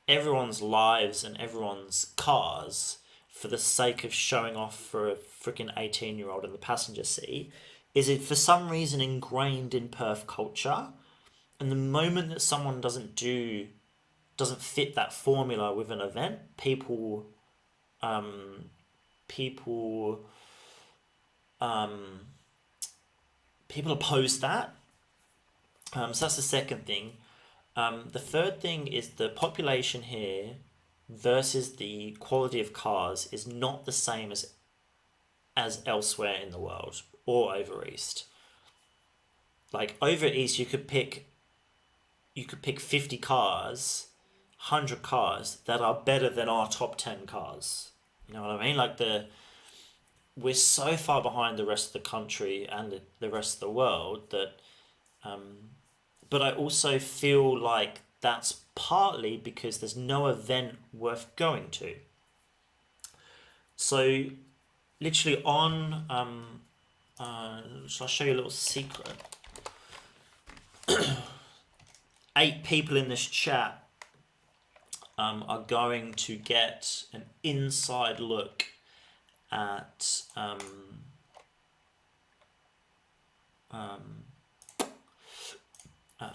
everyone's lives and everyone's cars for the sake of showing off for a freaking 18-year-old in the passenger seat, is it for some reason ingrained in Perth culture. And the moment that someone doesn't fit that formula with an event, people oppose that. So that's the second thing. The third thing is the population here versus the quality of cars is not the same as elsewhere in the world or over east. Like over east, you could pick 50 cars, 100 cars that are better than our top 10 cars. You know what I mean? Like we're so far behind the rest of the country and the rest of the world that, but I also feel like that's partly because there's no event worth going to. So, literally on, shall I show you a little secret? 8 people in this chat are going to get an inside look at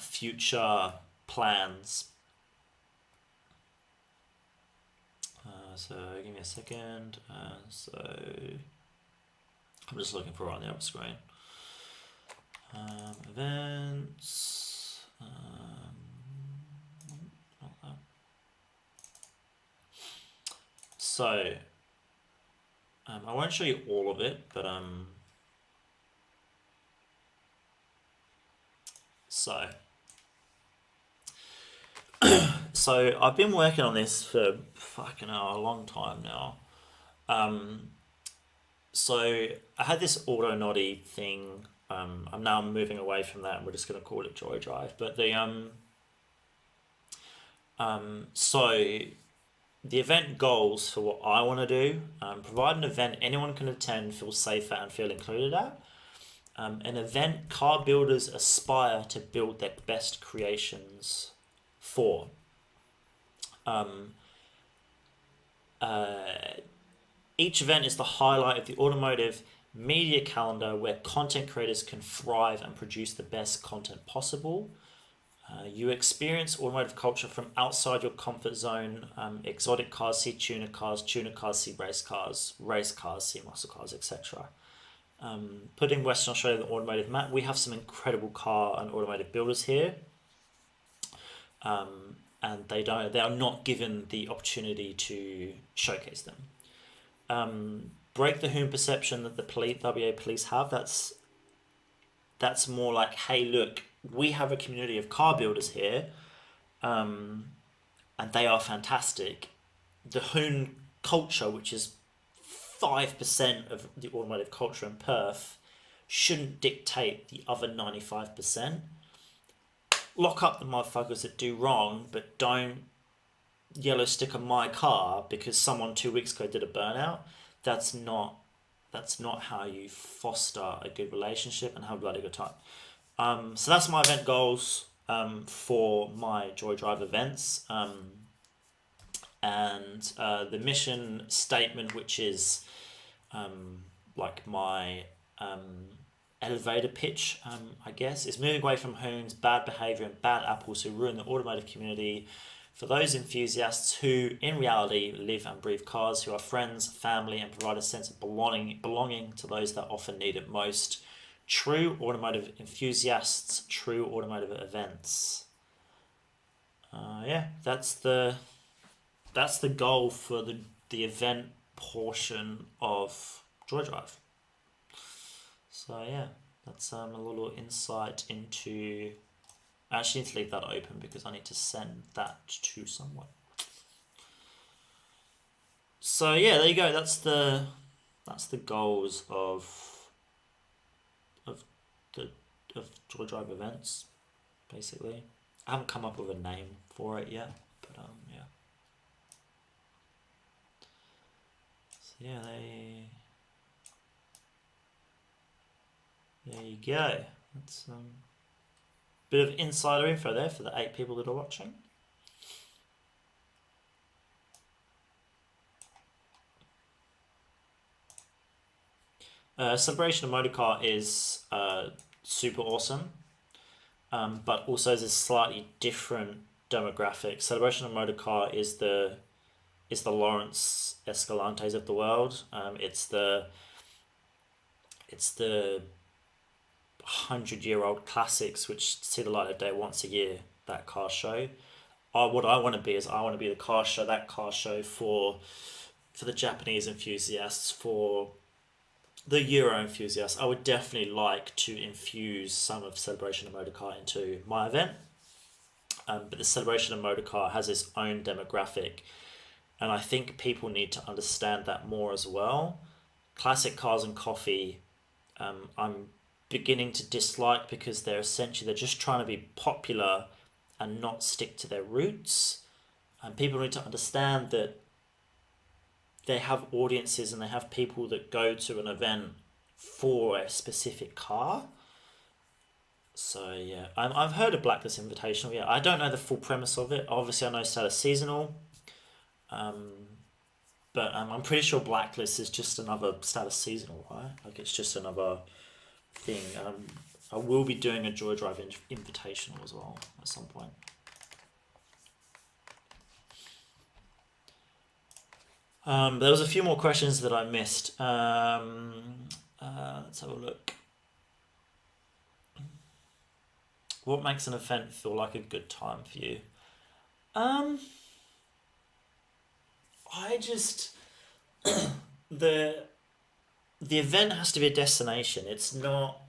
future plans. So give me a second. So I'm just looking for it on the other screen. Events. Not that. So I won't show you all of it, but so I've been working on this for fucking hell, a long time now. So I had this auto noddy thing. I'm now moving away from that, and we're just going to call it Joy Drive. But so the event goals for what I want to do: provide an event anyone can attend, feel safe at, and feel included at. An event car builders aspire to build their best creations for. Each event is the highlight of the automotive media calendar where content creators can thrive and produce the best content possible. You experience automotive culture from outside your comfort zone. Exotic cars see tuner cars see race cars see muscle cars, etc. Putting Western Australia on the automotive map, we have some incredible car and automotive builders here. And they are not given the opportunity to showcase them. Break the whom perception that the WA police have. That's more like, hey, look, we have a community of car builders here, and they are fantastic. The Hoon culture, which is 5% of the automotive culture in Perth, shouldn't dictate the other 95%. Lock up the motherfuckers that do wrong, but don't yellow stick on my car because someone 2 weeks ago did a burnout. That's not how you foster a good relationship and have a bloody good time. So that's my event goals for my Joy Drive events. And the mission statement, which is like my elevator pitch, I guess, is moving away from Hoons, bad behaviour and bad apples who ruin the automotive community. For those enthusiasts who, in reality, live and breathe cars, who are friends, family, and provide a sense of belonging to those that often need it most. True automotive enthusiasts, true automotive events. That's the goal for the event portion of Joy Drive. So yeah, that's a little insight into. I actually need to leave that open because I need to send that to someone. So yeah, there you go. That's the goals of Joy Drive events, basically. I haven't come up with a name for it yet, but yeah. So yeah, there you go. That's bit of insider info there for the 8 people that are watching. Celebration of Motorcar is super awesome, but also is a slightly different demographic. Celebration of Motorcar is the Lawrence Escalantes of the world. It's the 100-year-old classics which see the light of day once a year. That car show. What I want to be is I want to be the car show. That car show for the Japanese enthusiasts, for the Euro enthusiasts. I would definitely like to infuse some of Celebration of Motorcar into my event. But the Celebration of Motorcar has its own demographic, and I think people need to understand that more as well. Classic Cars and Coffee, I'm beginning to dislike because they're just trying to be popular and not stick to their roots. And people need to understand that they have audiences and they have people that go to an event for a specific car. So yeah, I've heard of Blacklist Invitational. Yeah, I don't know the full premise of it. Obviously, I know status seasonal. But I'm pretty sure Blacklist is just another status seasonal, right? Like it's just another thing. I will be doing a Joy Drive Invitational as well at some point. There was a few more questions that I missed. Let's have a look. What makes an event feel like a good time for you? Um, I just the the event has to be a destination. It's not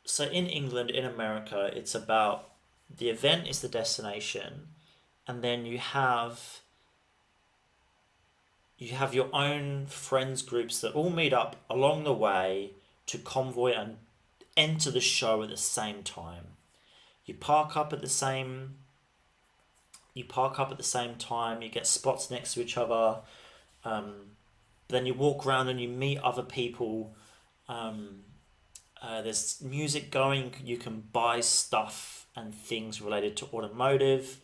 so in England, in America, it's about the event is the destination, and then you have your own friends groups that all meet up along the way to convoy and enter the show at the same time. You park up at the same you park up at the same time. You get spots next to each other. Um, then you walk around and you meet other people. Um, there's music going. You can buy stuff and things related to automotive.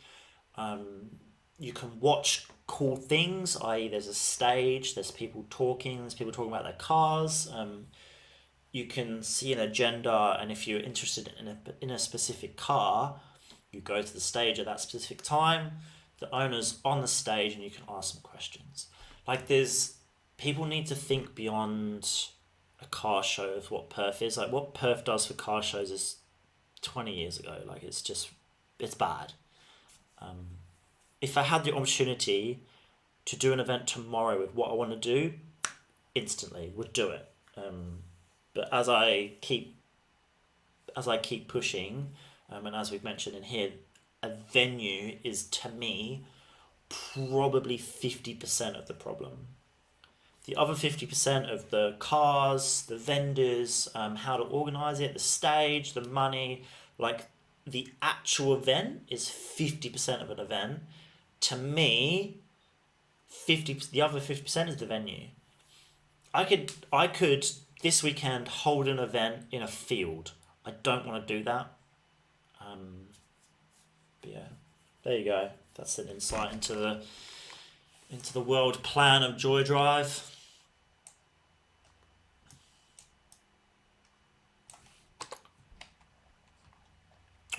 Um, you can watch cool things, i.e., there's a stage, there's people talking, there's people talking about their cars. You can see an agenda, and if you're interested in a specific car, you go to the stage at that specific time. The owner's on the stage, and you can ask some questions. Like, there's people need to think beyond a car show of what Perth is. Like, what Perth does for car shows is 20 years ago. Like, it's bad. Um, if I had the opportunity to do an event tomorrow with what I want to do, instantly would do it. But as I keep pushing, and as we've mentioned in here, a venue is to me probably 50% of the problem. The other 50% of the cars, the vendors, how to organize it, the stage, the money, like the actual event is 50% of an event. To me, the other 50% is the venue. I could this weekend hold an event in a field. I don't want to do that. Um, but yeah, there you go. That's an insight into the world plan of Joy Drive.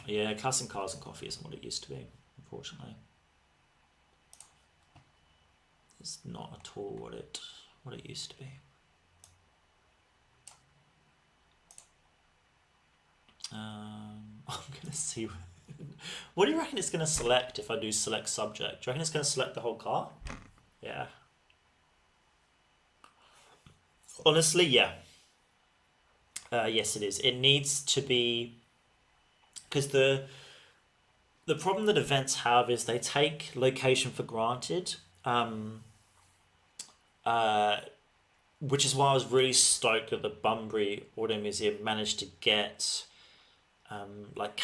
Yeah, cussing cars and coffee isn't what it used to be, unfortunately. It's not at all what it used to be. I'm gonna see. What do you reckon it's gonna select if I do select subject? Do you reckon it's gonna select the whole car? Yeah. Honestly, yeah. Yes, it is. It needs to be because the problem that events have is they take location for granted. Um, uh, which is why I was really stoked that the Bunbury Auto Museum managed to get like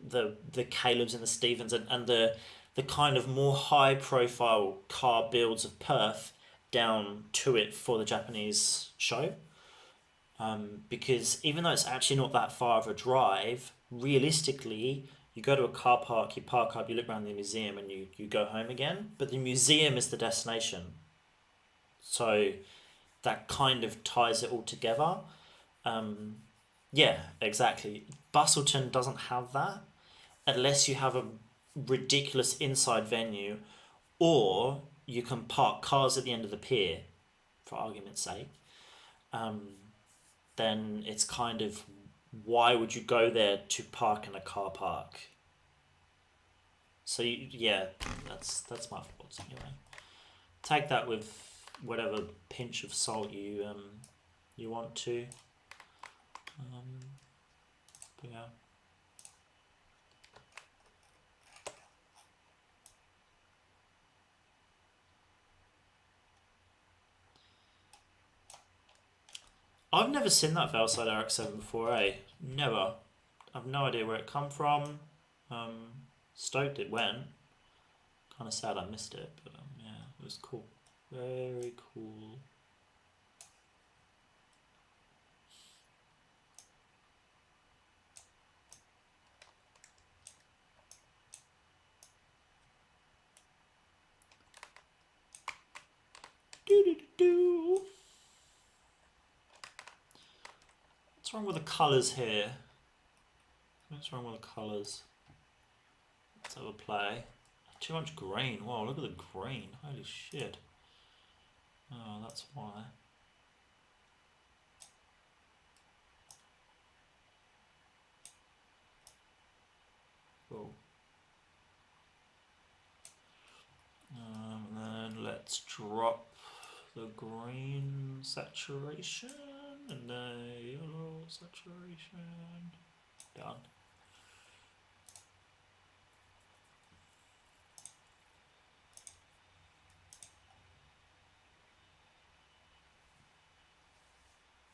the Caleb's and the Stevens and the kind of more high profile car builds of Perth down to it for the Japanese show. Because even though it's actually not that far of a drive, realistically, you go to a car park, you park up, you look around the museum, and you go home again. But the museum is the destination. So that kind of ties it all together. Um, yeah, exactly. Bustleton doesn't have that unless you have a ridiculous inside venue, or you can park cars at the end of the pier, for argument's sake. Um, then it's kind of why would you go there to park in a car park? So yeah, that's my thoughts anyway. Take that with whatever pinch of salt you want to. Um, but yeah. I've never seen that Valside RX-7 before, eh? Never. I've no idea where it come from. Um, Stoked it went. Kind of sad I missed it, but yeah, it was cool. Very cool. Do do do. What's wrong with the colours here? What's wrong with the colours? Let's have a play. Too much green. Wow, look at the green. Holy shit. that's why. Cool. And then let's drop the green saturation and the yellow saturation. Done.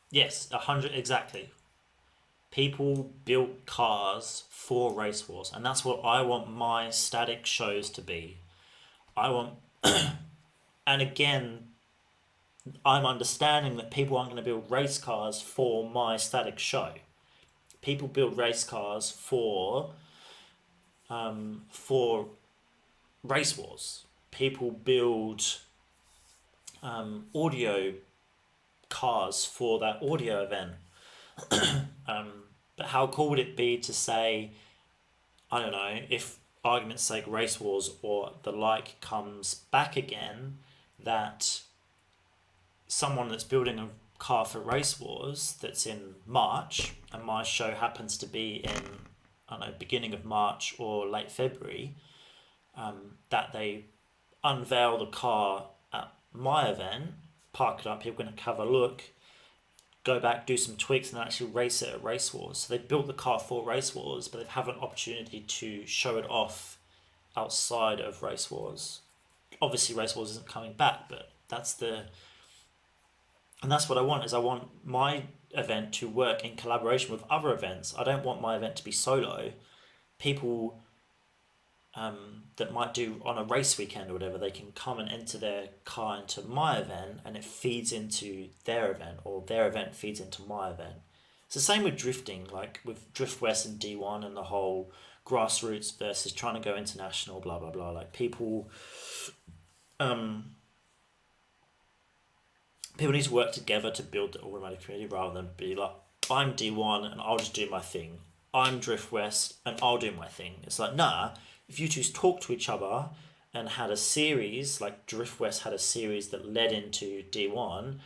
Yes, 100 exactly. People built cars for race wars, and that's what I want my static shows to be. I want, and again, I'm understanding that people aren't going to build race cars for my static show. People build race cars for race wars. People build audio cars for that audio event. But how cool would it be to say, I don't know, if argument's sake race wars or the like comes back again, that someone that's building a car for race wars that's in March and my show happens to be in, I don't know, beginning of March or late February, that they unveil the car at my event, park it up, people can have a look, go back, do some tweaks, and actually race it at Race Wars. So they built the car for Race Wars, but they have an opportunity to show it off outside of Race Wars. Obviously, Race Wars isn't coming back, but that's what I want. Is I want my event to work in collaboration with other events. I don't want my event to be solo. People that might do on a race weekend or whatever, they can come and enter their car into my event and it feeds into their event, or their event feeds into my event. It's the same with drifting, like with Drift West and D1 and the whole grassroots versus trying to go international, blah blah blah. Like people need to work together to build the automotive community rather than be like, I'm D1 and I'll just do my thing. I'm Drift West and I'll do my thing. It's like, nah, if you two talk to each other and had a series, like Drift West had a series that led into D1,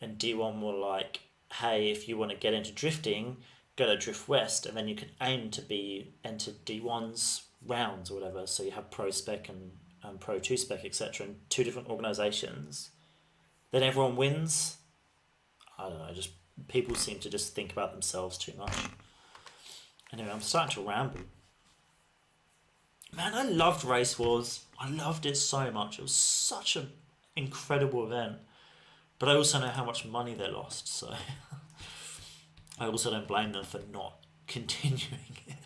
and D1 were like, hey, if you want to get into drifting, go to Drift West, and then you can aim to be entered D1's rounds or whatever. So you have Pro Spec and Pro 2 Spec, etc., in two different organizations. Then everyone wins. I don't know, just people seem to just think about themselves too much. Anyway, I'm starting to ramble. Man, I loved Race Wars. I loved it so much. It was such an incredible event. But I also know how much money they lost, so I also don't blame them for not continuing it.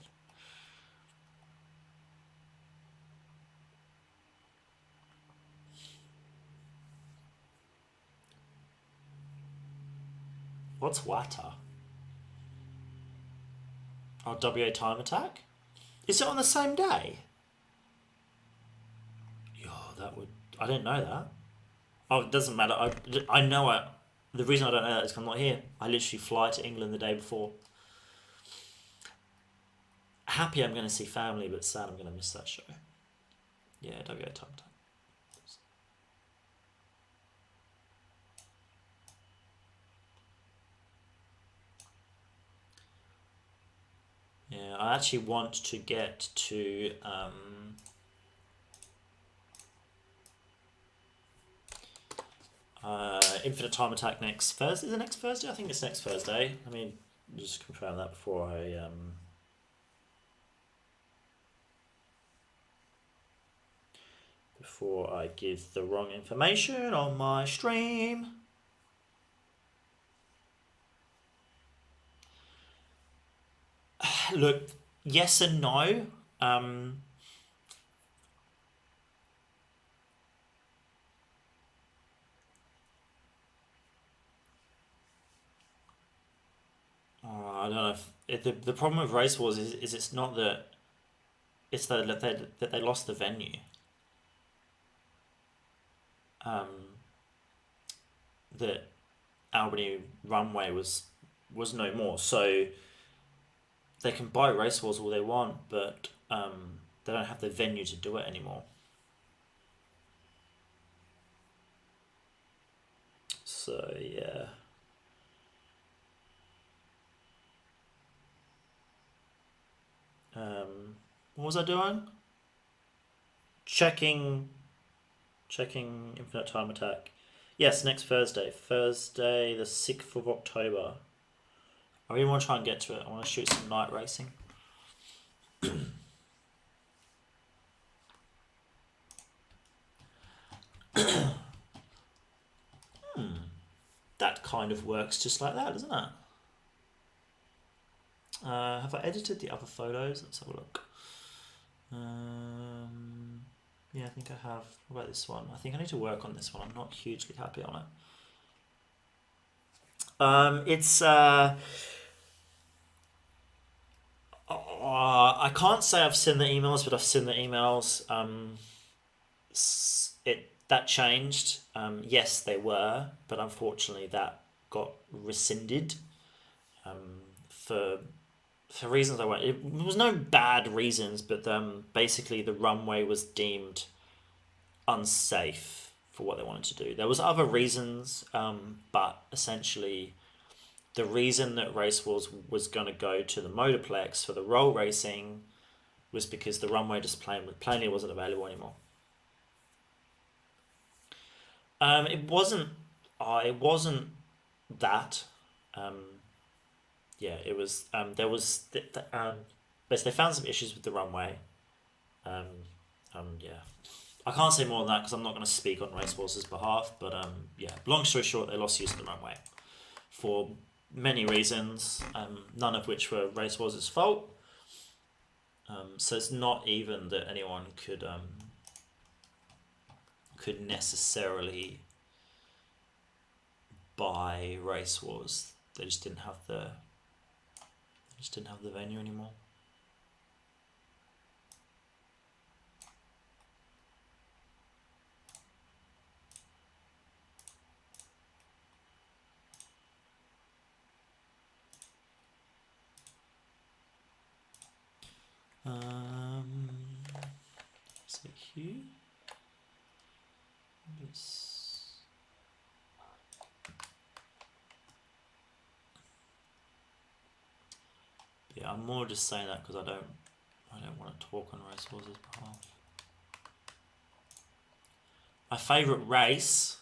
What's WATA? Oh, WA Time Attack? Is it on the same day? Yo, that would... I didn't know that. Oh, it doesn't matter. I know it. The reason I don't know that is because I'm not here. I literally fly to England the day before. Happy I'm going to see family, but sad I'm going to miss that show. Yeah, WA Time Attack. Yeah, I actually want to get to Infinite Time Attack next Thursday. Is it next Thursday? I think it's next Thursday. I mean, just confirm that before I give the wrong information on my stream. Look, yes and no. I don't know if the problem with Race Wars is it's not that, it's that they lost the venue. That Albany runway was no more, so they can buy Race Wars all they want, but they don't have the venue to do it anymore. So yeah. What was I doing? Checking Infinite Time Attack. Yes, next Thursday. Thursday the 6th of October. I really want to try and get to it. I want to shoot some night racing. That kind of works just like that, doesn't it? Have I edited the other photos? Let's have a look. Yeah, I think I have. What about this one? I think I need to work on this one. I'm not hugely happy on it. It's I can't say I've seen the emails, but I've seen the emails. It that changed. Yes, they were, but unfortunately that got rescinded. For reasons I won't. It was no bad reasons, but basically the runway was deemed unsafe for what they wanted to do. There was other reasons, but essentially the reason that Race Wars was going to go to the Motorplex for the roll racing was because the runway just plainly wasn't available anymore. It wasn't. It wasn't that. Yeah, it was. There was. But they found some issues with the runway. Yeah, I can't say more than that because I'm not going to speak on Race Wars' behalf. But yeah, long story short, they lost use of the runway for many reasons, none of which were Race Wars' fault. So it's not even that anyone could necessarily buy Race Wars. They just didn't have the venue anymore. Is it here? Yeah, I'm more just saying that because I don't want to talk on Race Wars' behalf. My favourite race.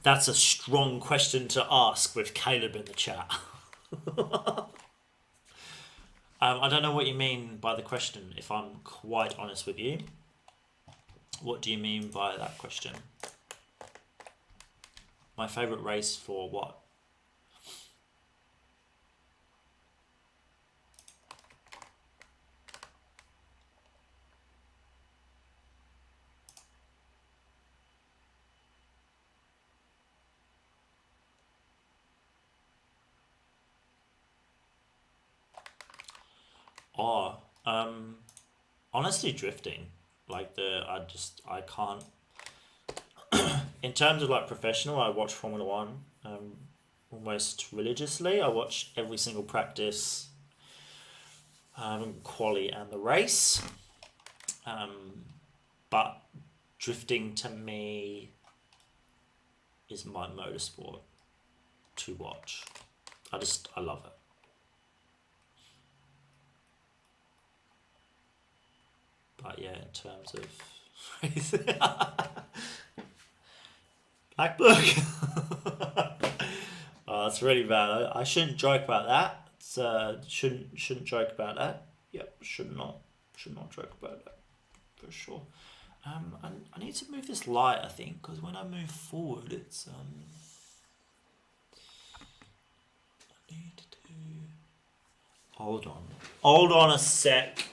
That's a strong question to ask with Caleb in the chat. I don't know what you mean by the question, if I'm quite honest with you. What do you mean by that question? My favourite race for what? Oh, honestly, drifting. Like I can't. In terms of like professional, I watch Formula One almost religiously. I watch every single practice, quali and the race. But drifting to me is my motorsport to watch. I love it. But yeah, in terms of Black Book. Oh, that's really bad. I shouldn't joke about that. Shouldn't joke about that. Yep, should not joke about that for sure. I need to move this light, I think, because when I move forward, it's I need to. Hold on a sec.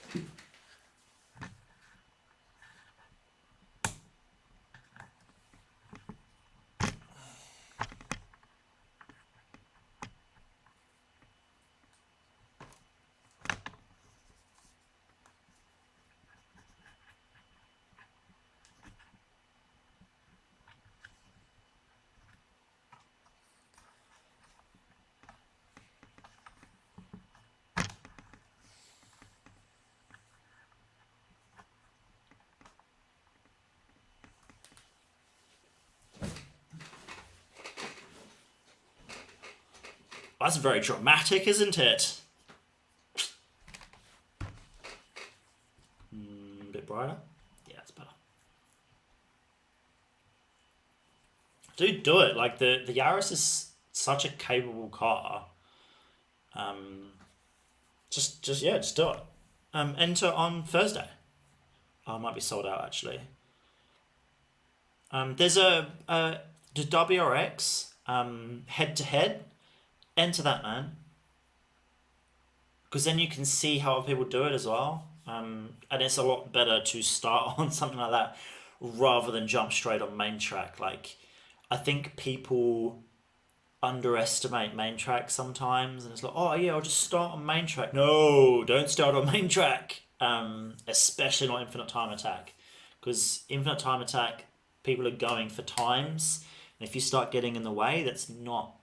That's very dramatic, isn't it? A bit brighter. Yeah, it's better. Dude, do it. Like the Yaris is such a capable car. Um, just do it. Enter on Thursday. Oh, it might be sold out actually. There's the WRX head to head. Enter that, man, because then you can see how other people do it as well. And it's a lot better to start on something like that rather than jump straight on main track. Like, I think people underestimate main track sometimes, and it's like, oh yeah, I'll just start on main track. No, don't start on main track. Especially not infinite time attack, because infinite time attack, people are going for times, and if you start getting in the way, that's not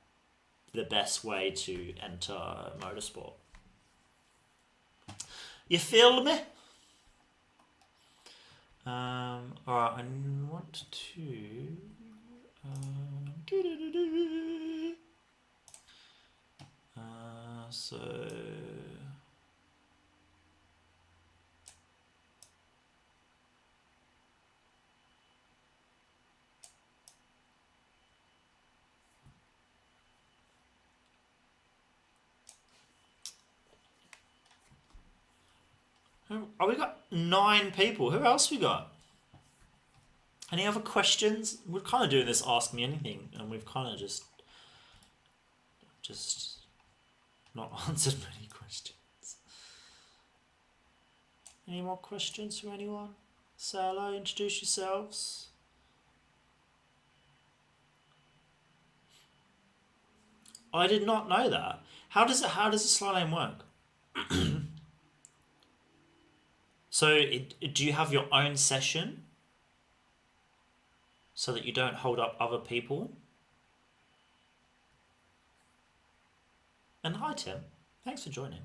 the best way to enter motorsport. You feel me? Alright, I want to. So. Oh, we got 9 people. Who else we got? Any other questions? We're kind of doing this Ask Me Anything, and we've kind of just not answered many questions. Any more questions from anyone? Say hello, introduce yourselves. I did not know that. How does the slow lane work? So, do you have your own session so that you don't hold up other people? And hi, Tim. Thanks for joining.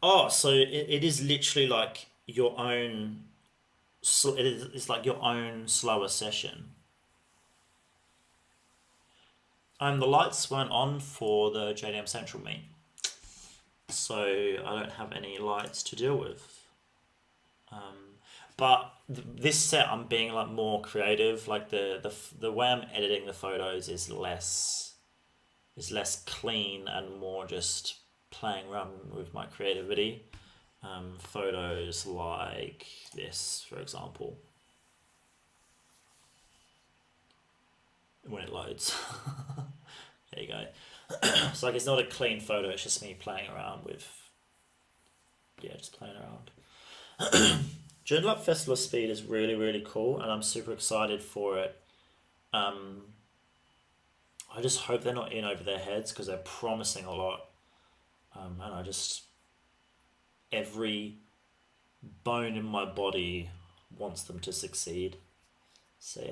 Oh, so it is literally like your own. It's like your own slower session. The lights weren't on for the JDM Central meet, so I don't have any lights to deal with. But this set, I'm being like more creative. Like the way I'm editing the photos is less clean and more just playing around with my creativity. Photos like this, for example, when it loads. There you go. It's like it's not a clean photo. It's just me playing around with, yeah, just playing around. Journal Up Festival Speed is really, really cool, and I'm super excited for it. I just hope they're not in over their heads because they're promising a lot. And every bone in my body wants them to succeed. So,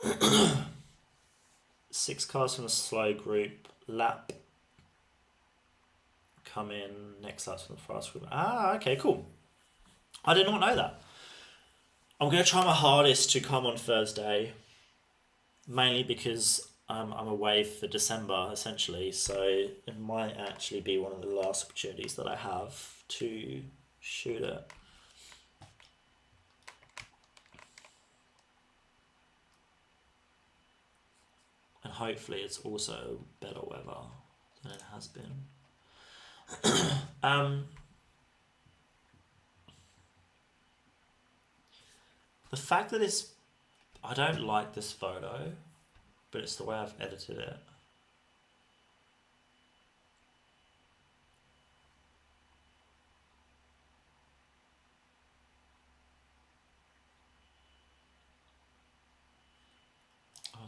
yeah. 6 cars from the slow group. Lap come in. Next lap's from the fast group. Ah, okay, cool. I did not know that. I'm going to try my hardest to come on Thursday, mainly because I'm away for December, essentially, so it might actually be one of the last opportunities that I have to shoot it. And hopefully it's also better weather than it has been. The fact that I don't like this photo, but it's the way I've edited it.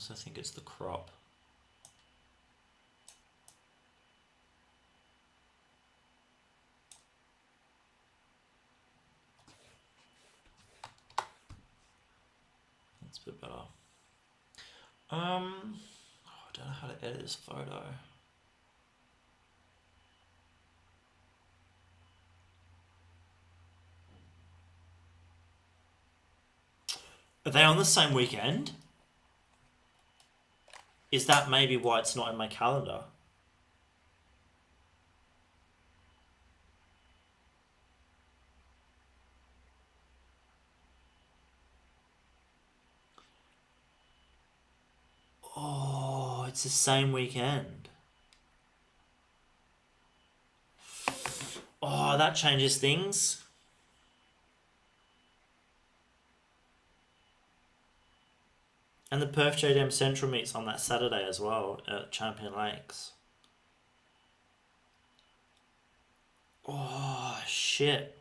also think it's the crop. That's a bit better. I don't know how to edit this photo. Are they on the same weekend? Is that maybe why it's not in my calendar? Oh, it's the same weekend. Oh, that changes things. And the Perth JDM Central meets on that Saturday as well at Champion Lakes. Oh, shit.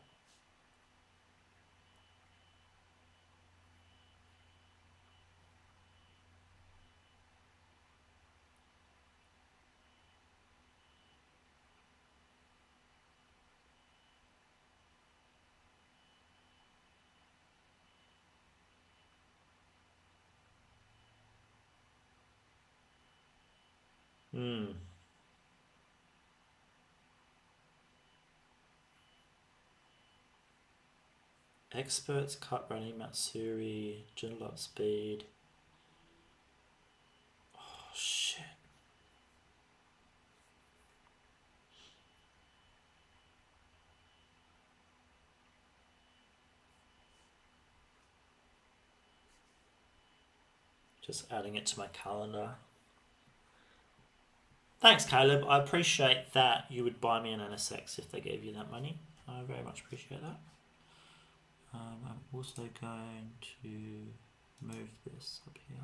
Hmm. Experts, cut running, Matsuri, Joondalup speed. Oh, shit. Just adding it to my calendar. Thanks, Caleb. I appreciate that you would buy me an NSX if they gave you that money. I very much appreciate that. I'm also going to move this up here.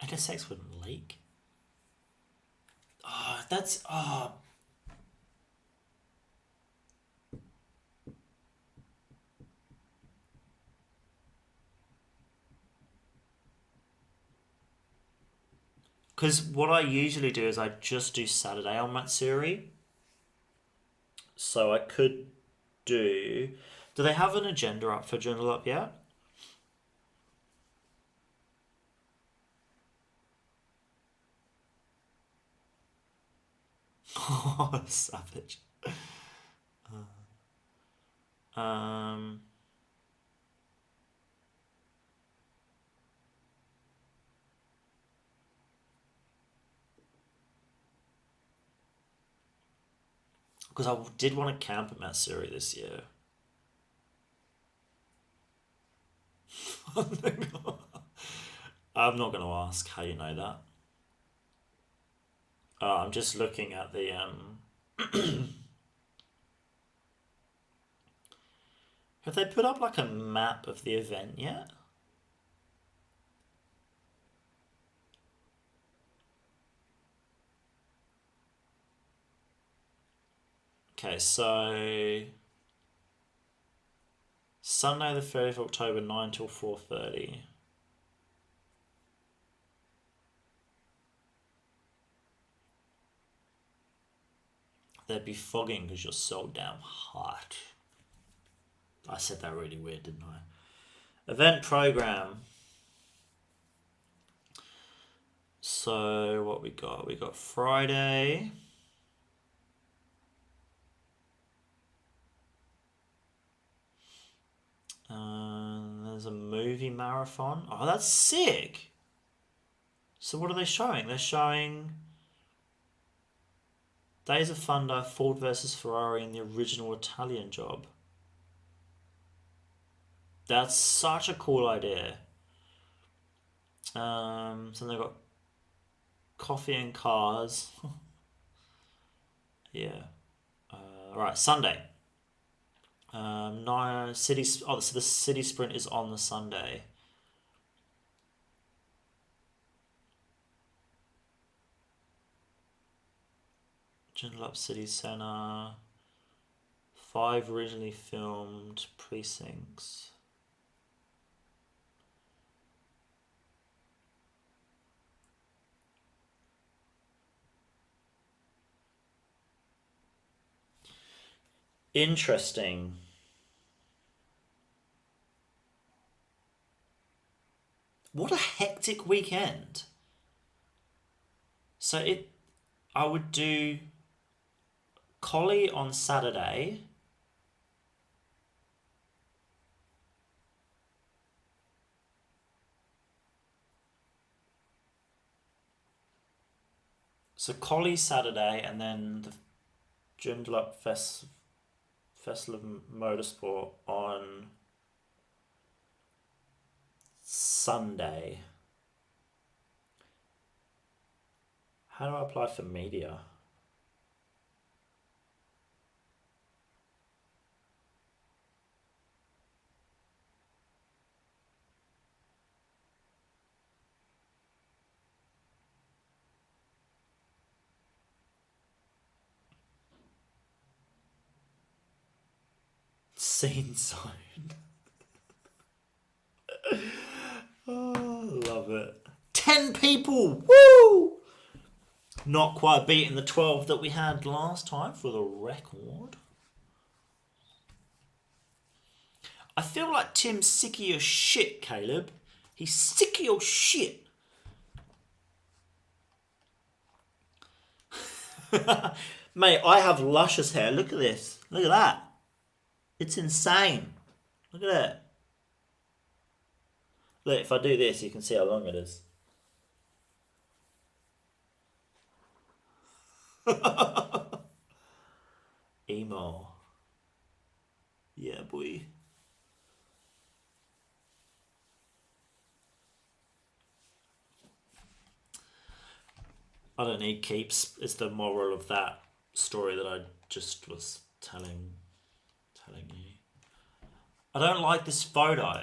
NSX wouldn't leak. Oh, that's... Oh. Because what I usually do is I just do Saturday on Matsuri. So I could do... Do they have an agenda up for Joondalup yet? Oh, savage. Um... Because I did want to camp at Matsuri this year. I'm not going to ask how you know that. I'm just looking at the... Have they put up like a map of the event yet? Okay, so... Sunday the 30th of October, 9 till 4:30. They'd be fogging because you're so damn hot. I said that really weird, didn't I? Event program. So what we got? We got Friday. There's a movie marathon. Oh, that's sick. So what are they showing? They're showing Days of Thunder, Ford versus Ferrari, and the original Italian Job. That's such a cool idea. So they've got coffee and cars. Yeah. Right, Sunday. No city. Oh, so the city sprint is on the Sunday. Joondalup City Centre. 5 originally filmed precincts. Interesting. What a hectic weekend. So I would do Collie on Saturday. So Collie Saturday, and then the Joondalup Festival of Motorsport on Sunday. How do I apply for media? Scene zone. Oh, love it. 10 people! Woo! Not quite beating the 12 that we had last time for the record. I feel like Tim's sick of your shit, Caleb. He's sick of your shit. Mate, I have luscious hair. Look at this. Look at that. It's insane. Look at it. Look, if I do this, you can see how long it is. Emo. Yeah, boy. I don't need keeps. It's the moral of that story that I just was telling you. I don't like this photo,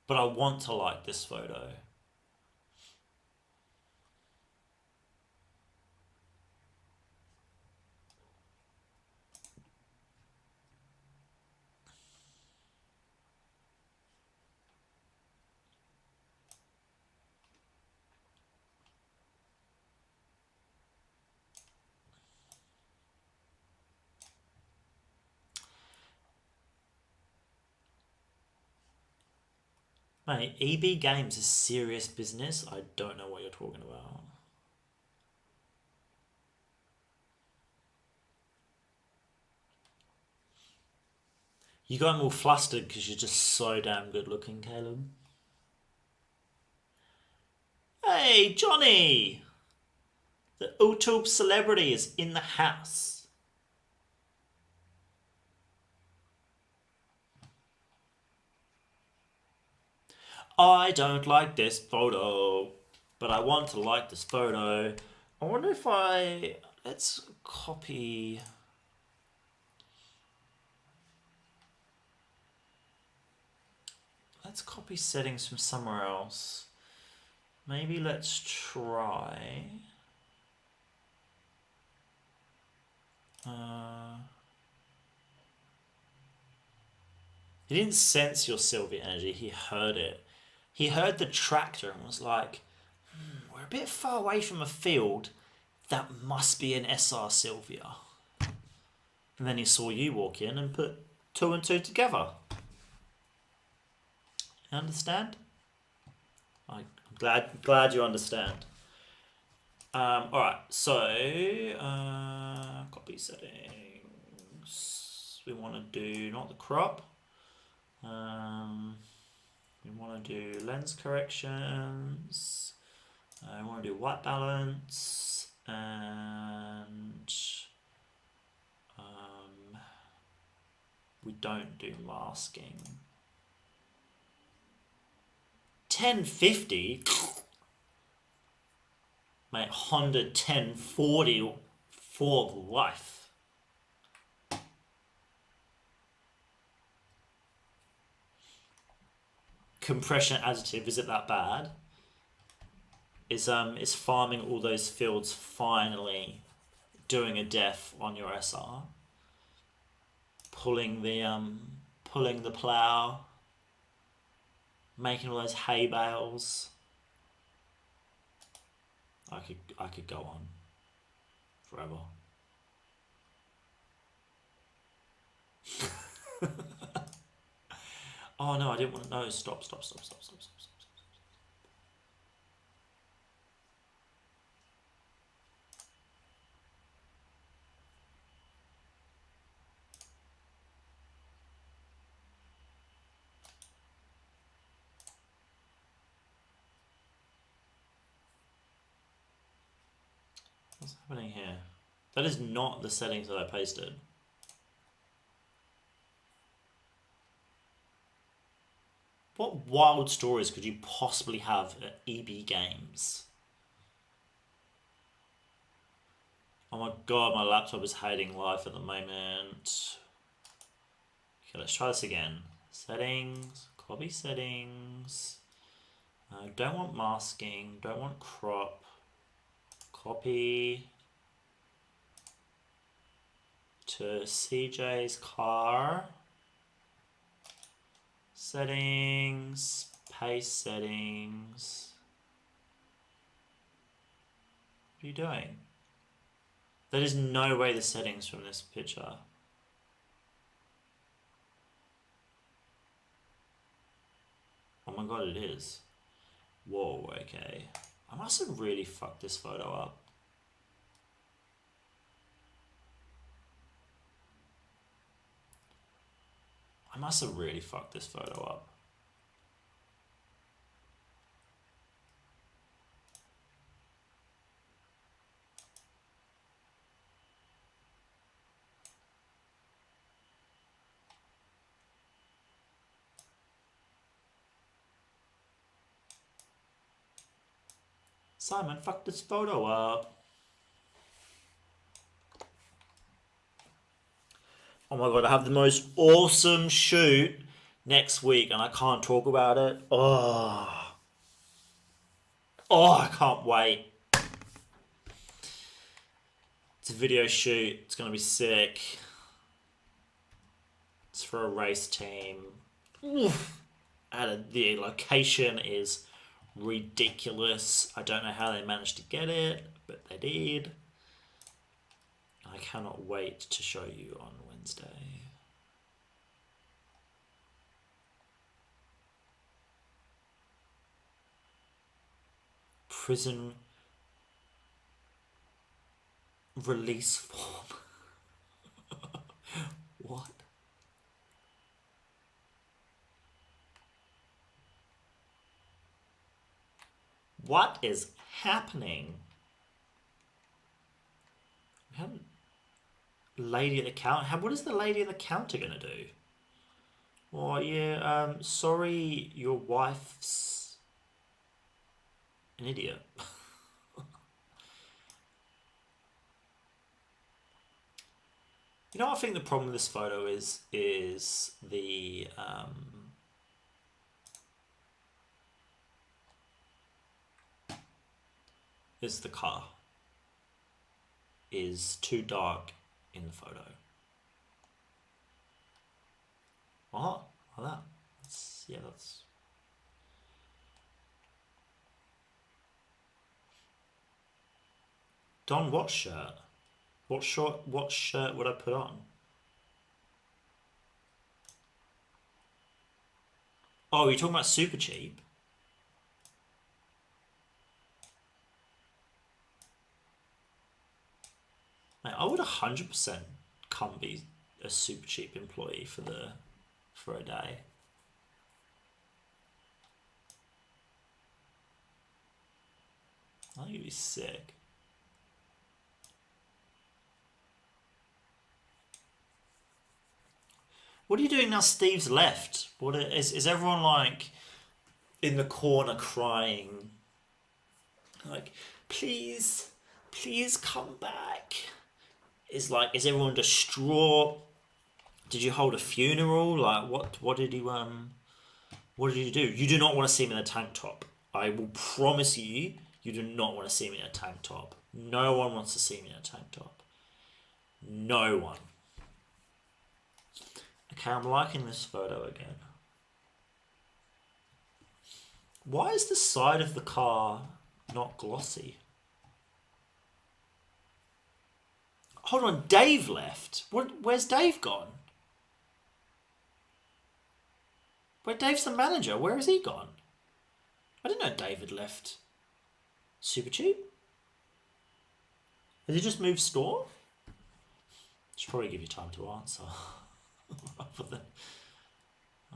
but I want to like this photo. Mate, EB Games is serious business. I don't know what you're talking about. You got all flustered because you're just so damn good looking, Caleb. Hey, Johnny! The YouTube celebrity is in the house. I don't like this photo, but I want to like this photo. I wonder if let's copy. Let's copy settings from somewhere else. Maybe let's try. He didn't sense your Sylvia energy, he heard it. He heard the tractor and was like, we're a bit far away from a field. That must be an SR Sylvia. And then he saw you walk in and put 2 and 2 together. You understand? I'm glad you understand. Alright, so copy settings. We want to do not the crop. We want to do lens corrections. We want to do white balance and we don't do masking. 1050. Mate, Honda 1040 for life. Compression additive, is it that bad? is farming all those fields finally doing a def on your SR, pulling the plow, making all those hay bales. I could go on forever. Oh no, I didn't want to. No, stop. What's happening here? That is not the settings that I pasted. What wild stories could you possibly have at EB Games? Oh my god, my laptop is hating life at the moment. Okay, let's try this again. Settings, copy settings. Don't want masking, don't want crop. Copy to CJ's car. Settings, paste settings. What are you doing? There is no way the settings from this picture. Oh my god, it is. Whoa, okay. I must have really fucked this photo up. I must have really fucked this photo up. Simon, fuck this photo up. Oh my god, I have the most awesome shoot next week and I can't talk about it. Oh, I can't wait. It's a video shoot. It's going to be sick. It's for a race team. And the location is ridiculous. I don't know how they managed to get it, but they did. I cannot wait to show you on Wednesday. Prison release form. What? What is happening? We haven't. Lady at the counter. What is the lady at the counter gonna do? Oh yeah. Sorry, your wife's an idiot. You know, I think the problem with this photo is the car is too dark in the photo. Oh, like that. That's. Don, what shirt? What shirt would I put on? Oh, you're talking about super cheap? Mate, I would 100% come be a super cheap employee for a day. I think it'd be sick. What are you doing now? Steve's left. What is everyone like in the corner crying? Like, please come back. Is everyone distraught? Did you hold a funeral? Like, what did you do? You do not want to see him in a tank top. I will promise you, You do not want to see me in a tank top. No one wants to see me in a tank top. No one. Okay, I'm liking this photo again. Why is the side of the car not glossy? Hold on, Dave left. Where's Dave gone? Dave's the manager. Where has he gone? I didn't know David left Supercheap. Has he just moved store? Should probably give you time to answer. Other than, I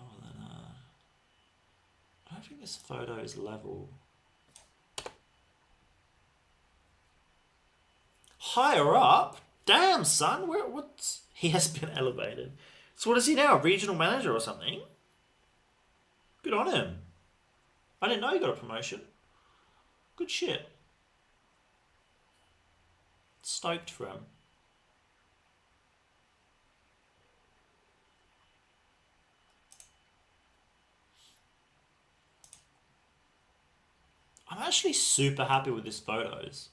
don't think this photo is level. Higher up? Damn, son. What's... He has been elevated. So what is he now? A regional manager or something? Good on him. I didn't know he got a promotion. Good shit. Stoked for him. I'm actually super happy with his photos.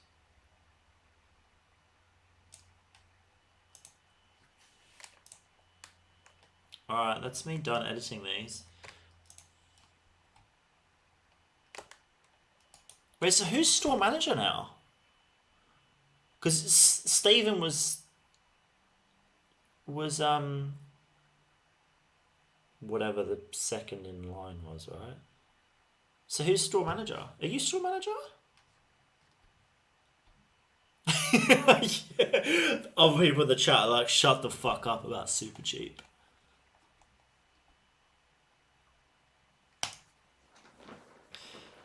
Alright, that's me done editing these. Wait, so who's store manager now? Because Stephen was whatever the second in line was, right? So who's store manager? Are you store manager? Yeah. Other people in the chat are like, shut the fuck up about Supercheap.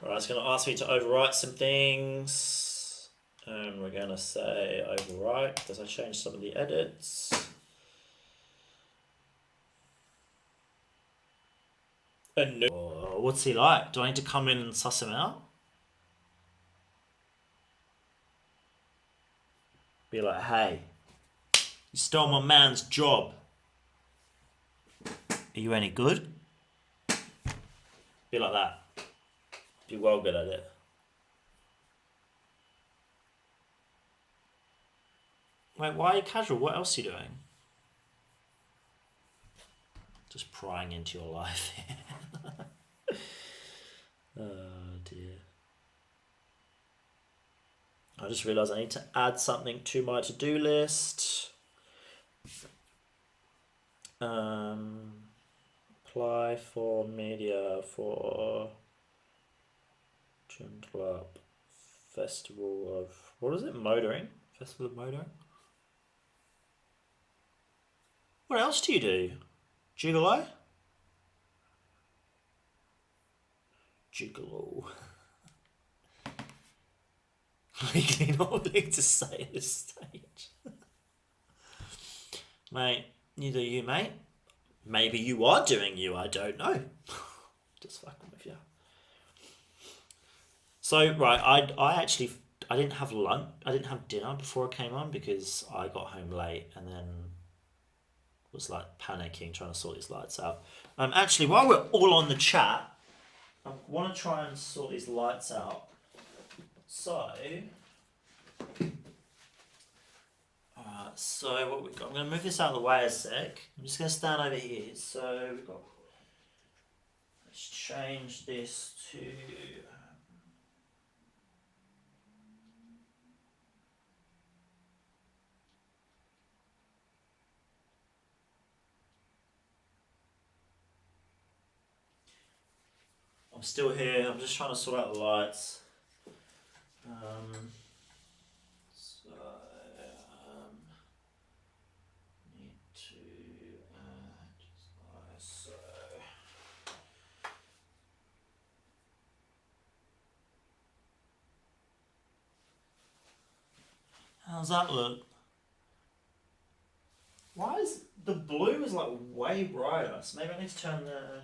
Alright, it's going to ask me to overwrite some things. And we're going to say overwrite because I changed some of the edits. Oh, what's he like? Do I need to come in and suss him out? Be like, hey, you stole my man's job. Are you any good? Be like that. Be well good at it. Wait, why are you casual? What else are you doing? Just prying into your life. Oh dear. I just realised I need to add something to my to-do list. Apply for media for June Club Festival of... What is it? Motoring? Festival of Motoring? What else do you do? Gigolo? Gigolo. Legally not willing to say at this stage. Mate, neither you, mate. Maybe you are doing you, I don't know. Just fucking with you. So, right, I didn't have lunch, I didn't have dinner before I came on because I got home late and then was like panicking trying to sort these lights out. Actually, while we're all on the chat, I want to try and sort these lights out. So, so what we've got, I'm going to move this out of the way a sec. I'm just going to stand over here. So we've got, let's change this to, I'm still here, I'm just trying to sort out the lights. Need to add, so. How's that look? Why is the blue is like way brighter? So maybe I need to turn the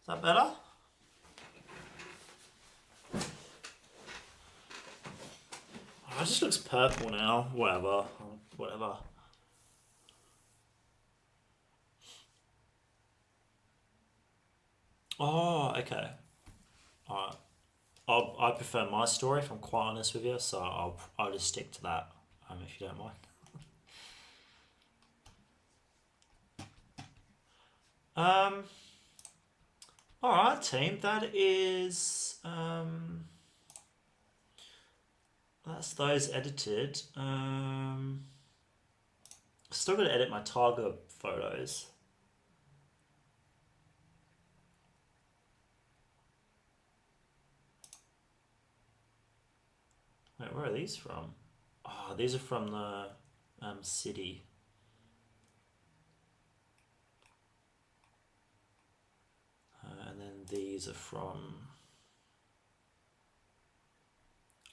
is that better? Oh, it just looks purple now. Whatever. Whatever. Oh, okay. Alright. I prefer my story if I'm quite honest with you, so I'll just stick to that, if you don't mind. Um, alright team, that's those edited. Still gotta edit my target photos. Wait, where are these from? Oh, these are from the city. And then these are from.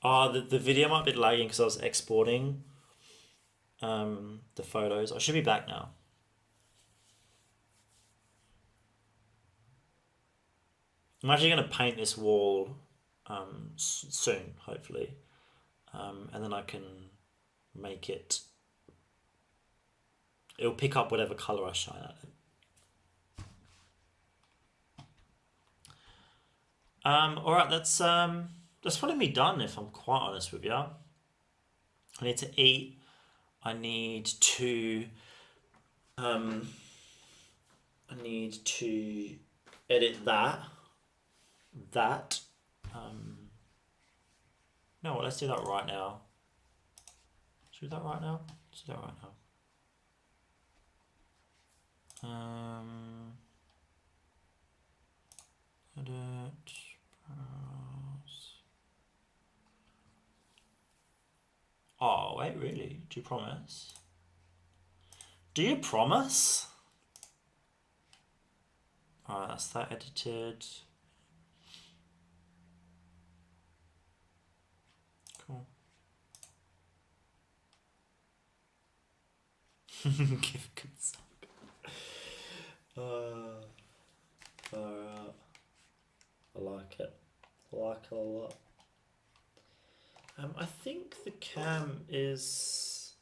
Oh, the video might be lagging because I was exporting the photos. I should be back now. I'm actually going to paint this wall soon, hopefully. And then I can make it. It'll pick up whatever color I shine at it. All right, that's probably me done. If I'm quite honest with you, I need to eat. I need to edit that. No, well, let's do that right now. Should we do that right now? Let's do that right now. Edit. Browse. Oh, wait, really? Do you promise? Do you promise? Alright, that's that edited. Cool. Give good suck. Alright. I like it. I like it a lot. I think the cam is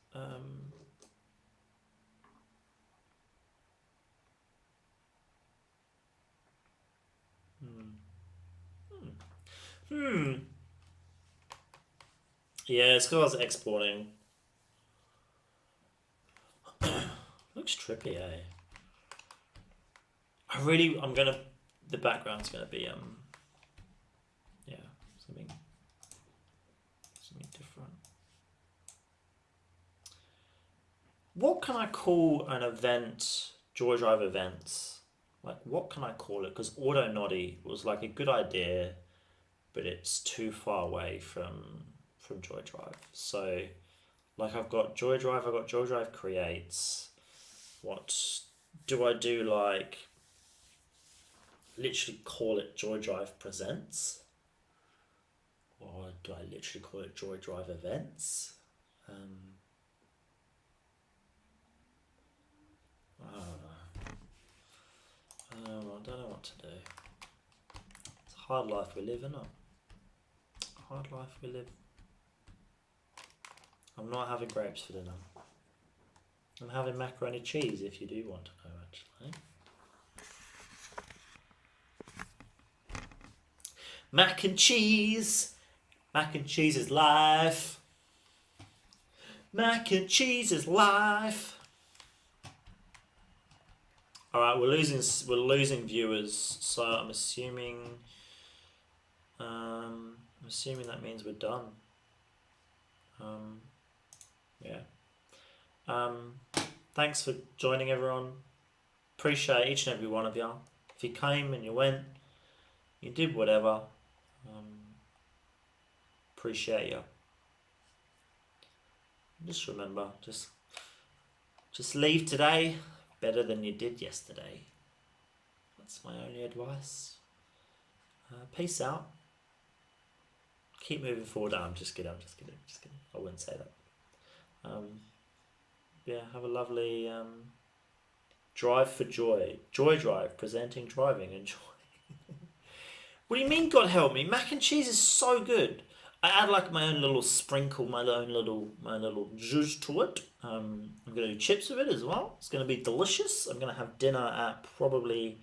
Yeah, it's because I was exporting. Looks trippy, eh? The background's gonna be yeah, something different. What can I call an event, Joy Drive events? Like, what can I call it? Because Auto Noddy was like a good idea, but it's too far away from Joy Drive. So, like, I've got Joy Drive, I've got Joy Drive Creates. What do I do? Like, literally call it Joy Drive Presents? Or do I literally call it Joy Drive Events? I don't know what to do. It's a hard life we live, isn't it? Hard life we live. I'm not having grapes for dinner. I'm having macaroni cheese, if you do want to know, actually. Mac and cheese! Mac and cheese is life! Mac and cheese is life! Alright, we're losing viewers, so I'm assuming that means we're done. Yeah. Thanks for joining, everyone. Appreciate each and every one of you. If you came and you went, you did whatever. Appreciate you. Just remember, just leave today better than you did yesterday. That's my only advice. Peace out. Keep moving forward. I'm just kidding. I wouldn't say that. Yeah, have a lovely drive for joy. Joy Drive, presenting driving. Enjoy. What do you mean, God help me? Mac and cheese is so good. I add like my own little sprinkle, my own little zhuzh to it. I'm gonna do chips with it as well. It's gonna be delicious. I'm gonna have dinner at probably